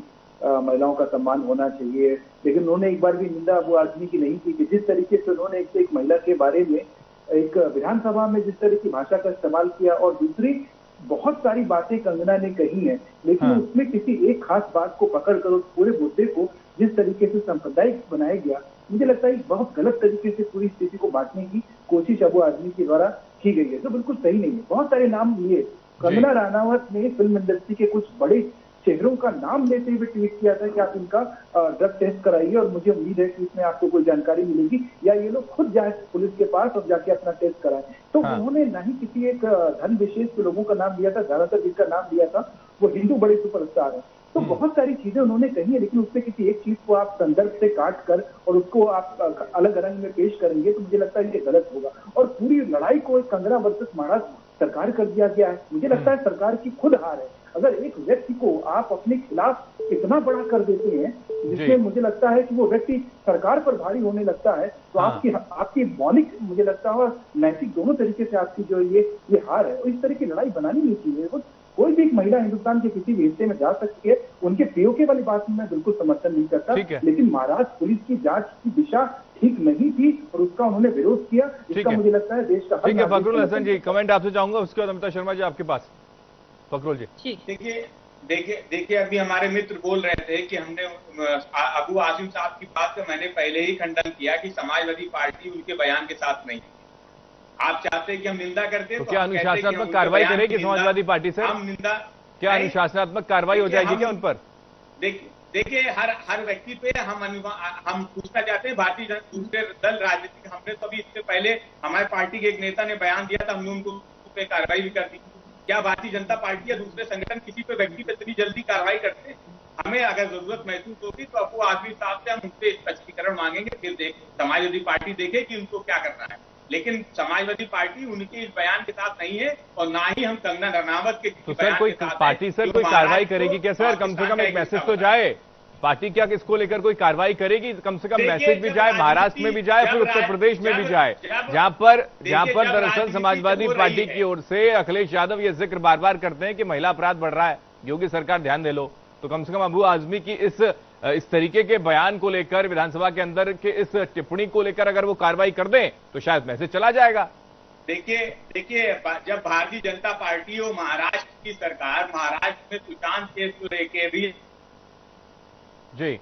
महिलाओं का सम्मान होना चाहिए, लेकिन उन्होंने एक बार भी निंदा अबू आजमी की नहीं की कि जिस तरीके से उन्होंने एक महिला के बारे में एक विधानसभा में जिस तरह की भाषा का इस्तेमाल किया, और दूसरी बहुत सारी बातें कंगना ने कही हैं, लेकिन उसमें किसी एक खास बात को पकड़कर पूरे मुद्दे को जिस तरीके से सांप्रदायिक बनाया गया, मुझे लगता है बहुत गलत तरीके से पूरी स्थिति को बांटने की कोशिश अबू आजमी के द्वारा की गई है, जो बिल्कुल सही नहीं है। बहुत सारे नाम लिए, कंगना रनावत ने फिल्म इंडस्ट्री के कुछ बड़े चेहरों का नाम लेते हुए ट्वीट किया था कि आप इनका ड्रग टेस्ट कराइए, और मुझे उम्मीद है कि इसमें आपको कोई जानकारी मिलेगी, या ये लोग खुद जाए पुलिस के पास और जाके अपना टेस्ट कराएं। तो उन्होंने ना ही किसी एक धन विशेष के लोगों का नाम लिया था, ज्यादातर जिसका नाम लिया था वो हिंदू बड़े सुपरस्टार है। तो बहुत सारी चीजें उन्होंने कही है, लेकिन उससे किसी एक चीज को आप संदर्भ से काट कर और उसको आप अलग रंग में पेश करेंगे तो मुझे लगता है ये गलत होगा। और पूरी लड़ाई को कंगना वर्सेस महाराष्ट्र सरकार कर दिया गया है। मुझे लगता है सरकार की खुद हार है। अगर एक व्यक्ति को आप अपने खिलाफ इतना बड़ा कर देते हैं जिसमें मुझे लगता है कि वो व्यक्ति सरकार पर भारी होने लगता है, तो आपकी मौलिक, मुझे लगता है, और नैतिक दोनों तरीके से आपकी जो ये हार है। और इस तरह की लड़ाई बनानी नहीं चाहिए। कोई भी एक महिला हिंदुस्तान के किसी भी हिस्से में जा सकती है, उनके पीओके वाली बात में मैं बिल्कुल समर्थन नहीं करता, लेकिन महाराष्ट्र पुलिस की जांच की दिशा ठीक नहीं थी और उसका उन्होंने विरोध किया। इसका मुझे लगता है देश का। ठीक है, फखरुल हसन जी कमेंट आपसे चाहूंगा, उसके बाद अमिता शर्मा जी आपके पास। फखरुल जी, देखिए अभी हमारे मित्र बोल रहे थे कि हमने अबू आसिम साहब की बात का मैंने पहले ही खंडन किया कि समाजवादी पार्टी उनके बयान के साथ नहीं। आप चाहते हैं कि हम निंदा करते तो क्या अनुशासनात्मक कार्रवाई करेगी समाजवादी पार्टी से? हम निंदा, क्या अनुशासनात्मक कार्रवाई हो जाएगी क्या उन पर? देखिए हर व्यक्ति पे हम पूछना चाहते हैं। भारतीय दूसरे दल राजनीतिक, हमने तो अभी इससे पहले हमारे पार्टी के एक नेता ने बयान दिया था, हमने उनको पे कार्रवाई भी कर दी। क्या भारतीय जनता पार्टी या दूसरे संगठन किसी पे व्यक्ति पे इतनी जल्दी कार्रवाई करते हैं? हमें अगर जरूरत महसूस होगी तो अबू आजमी साहब से हम उनसे स्पष्टीकरण मांगेंगे, फिर समाजवादी पार्टी देखे कि उनको क्या करना है। लेकिन समाजवादी पार्टी उनके इस बयान के साथ नहीं है, और ना ही हम कंगना रनावत के तो सर कोई पार्टी सर कोई कार्रवाई करेगी क्या सर? कम से कम एक मैसेज तो जाए, पार्टी क्या इसको लेकर कोई कार्रवाई करेगी? कम से कम मैसेज भी जाए, महाराष्ट्र में भी जाए, फिर उत्तर प्रदेश में भी जाए, जहां पर दरअसल समाजवादी पार्टी की ओर से अखिलेश यादव ये जिक्र बार बार करते हैं कि महिला अपराध बढ़ रहा है, योगी सरकार ध्यान दे लो। तो कम से कम अबू आजमी की इस तरीके के बयान को लेकर, विधानसभा के अंदर के इस टिप्पणी को लेकर अगर वो कार्रवाई कर दें तो शायद मैसेज चला जाएगा। देखिए जब भारतीय जनता पार्टी और महाराष्ट्र की सरकार, महाराष्ट्र में सुशांत केस को लेके भी जी,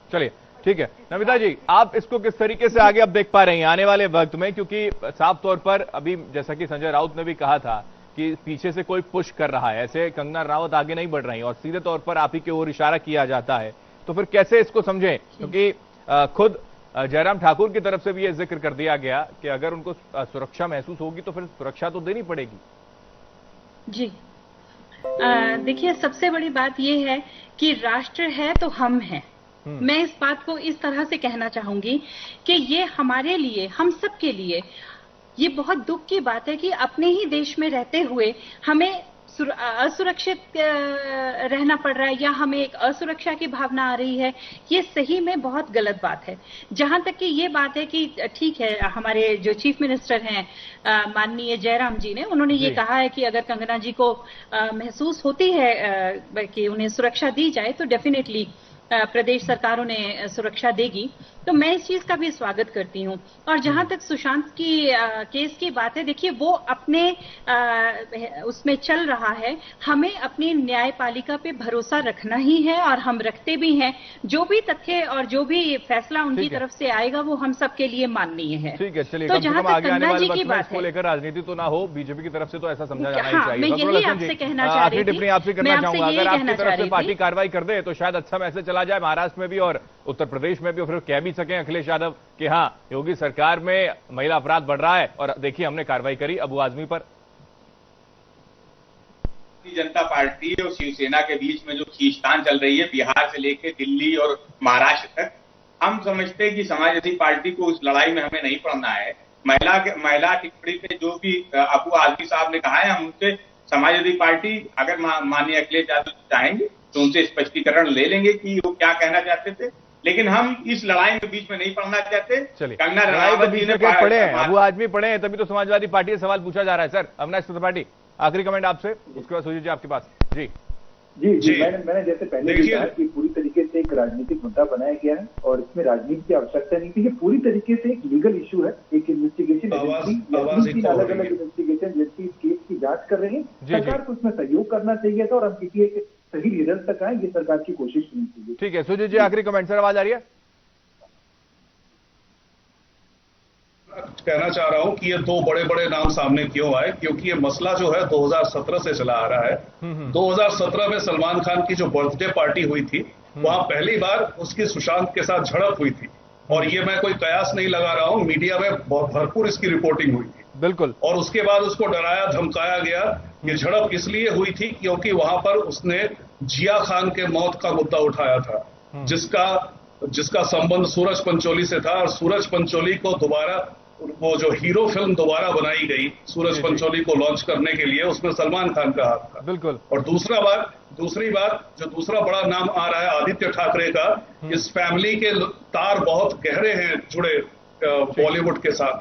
चलिए ठीक है। नमिता जी, आप इसको किस तरीके से आगे अब देख पा रही हैं आने वाले वक्त में? क्योंकि साफ तौर पर अभी जैसा कि संजय राउत ने भी कहा था कि पीछे से कोई पुश कर रहा है, ऐसे कंगना रनावत आगे नहीं बढ़ रही और सीधे तौर पर आप ही की ओर इशारा किया जाता है, तो फिर कैसे इसको समझें? क्योंकि खुद जयराम ठाकुर की तरफ से भी यह जिक्र कर दिया गया कि अगर उनको सुरक्षा महसूस होगी तो फिर सुरक्षा तो देनी पड़ेगी। जी देखिए, सबसे बड़ी बात यह है कि राष्ट्र है तो हम हैं। मैं इस बात को इस तरह से कहना चाहूंगी कि ये हमारे लिए, हम सब के लिए ये बहुत दुख की बात है कि अपने ही देश में रहते हुए हमें असुरक्षित रहना पड़ रहा है, या हमें एक असुरक्षा की भावना आ रही है। ये सही में बहुत गलत बात है। जहां तक कि ये बात है कि ठीक है, हमारे जो चीफ मिनिस्टर हैं माननीय जयराम जी ने, उन्होंने ये कहा है कि अगर कंगना जी को महसूस होती है कि उन्हें सुरक्षा दी जाए तो डेफिनेटली प्रदेश सरकार उन्हें सुरक्षा देगी। तो मैं इस चीज का भी स्वागत करती हूँ। और जहां तक सुशांत की केस की बात है, देखिए वो अपने उसमें चल रहा है, हमें अपनी न्यायपालिका पे भरोसा रखना ही है और हम रखते भी हैं। जो भी तथ्य और जो भी फैसला उनकी तरफ से आएगा वो हम सबके लिए माननीय है। ठीक है, चलिए, तो जहां तक कंगना जी की बात है, लेकर राजनीति तो ना हो, बीजेपी की तरफ से तो ऐसा समझा जाना ही हाँ, चाहिए। मैं यही आपसे कहना चाह रही थी, टिप्पणी आपसे करना चाहूंगा, अगर आपकी तरफ से पार्टी कार्रवाई कर दे तो शायद अच्छा मैसेज चला जाए महाराष्ट्र में भी और उत्तर प्रदेश में भी, और फिर कह भी सकें अखिलेश यादव कि हाँ, योगी सरकार में महिला अपराध बढ़ रहा है और देखिए हमने कार्रवाई करी अबू आजमी पर। भारतीय जनता पार्टी और शिवसेना के बीच में जो खींचतान चल रही है बिहार से लेकर दिल्ली और महाराष्ट्र तक, हम समझते हैं कि समाजवादी पार्टी को उस लड़ाई में हमें नहीं पड़ना है। महिला टिप्पणी पे जो भी अबू आजमी साहब ने कहा है, हम उनसे समाजवादी पार्टी अगर माननीय अखिलेश यादव चाहेंगे तो उनसे स्पष्टीकरण ले लेंगे कि वो क्या कहना चाहते थे, लेकिन हम इस लड़ाई में बीच में नहीं पड़ना चाहते। कंगना रनावत जी ने पढ़े हैं, अबू आजमी पढ़े हैं, तभी तो समाजवादी पार्टी से सवाल पूछा जा रहा है। सर अविनाश त्रिपाठी, आखिरी कमेंट आपसे, उसके बाद सुजीत जी आपके पास। जी जी, मैंने जैसे पहले भी कहा कि पूरी तरीके से एक राजनीतिक मुद्दा बनाया गया है और इसमें राजनीति की आवश्यकता नहीं थी। ये पूरी तरीके से एक लीगल इशू है, एक इन्वेस्टिगेशन एजेंसी, अलग अलग इन्वेस्टिगेशन एजेंसी इस केस की जांच कर रही है। सरकार को इसमें सहयोग करना चाहिए था और हम किसी एक सही रिजल्ट तक आए, ये सरकार की कोशिश होनी चाहिए। ठीक है, सुजीत जी आखिरी कमेंट। सर आवाज आ रही है? कहना चाह रहा हूं कि ये दो बड़े बड़े नाम सामने क्यों आए, क्योंकि ये मसला जो है 2017 से चला आ रहा है। 2017 में सलमान खान की जो बर्थडे पार्टी हुई थी, वहां पहली बार उसकी सुशांत के साथ झड़प हुई थी और ये मैं कोई कयास नहीं लगा रहा हूं, मीडिया में भरपूर इसकी रिपोर्टिंग हुई थी। बिल्कुल। और उसके बाद उसको डराया धमकाया गया। ये झड़प इसलिए हुई थी क्योंकि वहां पर उसने जिया खान के मौत का मुद्दा उठाया था, जिसका संबंध सूरज पंचोली से था और सूरज पंचोली को दोबारा वो जो हीरो फिल्म दोबारा बनाई गई सूरज पंचोली को लॉन्च करने के लिए, उसमें सलमान खान का हाथ था। बिल्कुल। और दूसरी बात जो दूसरा बड़ा नाम आ रहा है आदित्य ठाकरे का, इस फैमिली के तार बहुत गहरे हैं जुड़े बॉलीवुड के साथ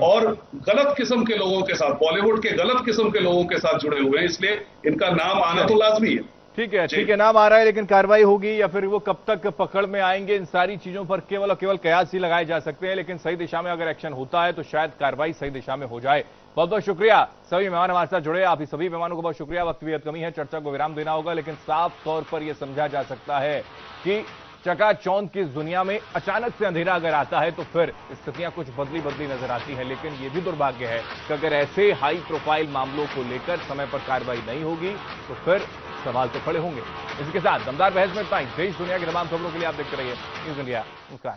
और गलत किस्म के लोगों के साथ, बॉलीवुड के गलत किस्म के लोगों के साथ जुड़े हुए हैं, इसलिए इनका नाम आना तो लाजमी है। ठीक है, नाम आ रहा है, लेकिन कार्रवाई होगी या फिर वो कब तक पकड़ में आएंगे, इन सारी चीजों पर केवल और केवल कयास ही लगाए जा सकते हैं, लेकिन सही दिशा में अगर एक्शन होता है तो शायद कार्रवाई सही दिशा में हो जाए। बहुत बहुत शुक्रिया सभी मेहमान हमारे साथ जुड़े, आप ही सभी मेहमानों को बहुत शुक्रिया। वक्त भी कमी है, चर्चा को विराम देना होगा, लेकिन साफ तौर पर यह समझा जा सकता है कि चकाचौंध की इस दुनिया में अचानक से अंधेरा अगर आता है तो फिर स्थितियां कुछ बदली नजर आती हैं। लेकिन यह भी दुर्भाग्य है कि अगर ऐसे हाई प्रोफाइल मामलों को लेकर समय पर कार्रवाई नहीं होगी तो फिर सवाल तो खड़े होंगे। इसके साथ दमदार बहस में इतना ही। देश दुनिया की तमाम खबरों के लिए आप देखते रहिए न्यूज़ इंडिया। नमस्कार।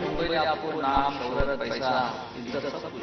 मुंबई ने आपको नाम, शोहरत, पैसा, इज्जत सब कुछ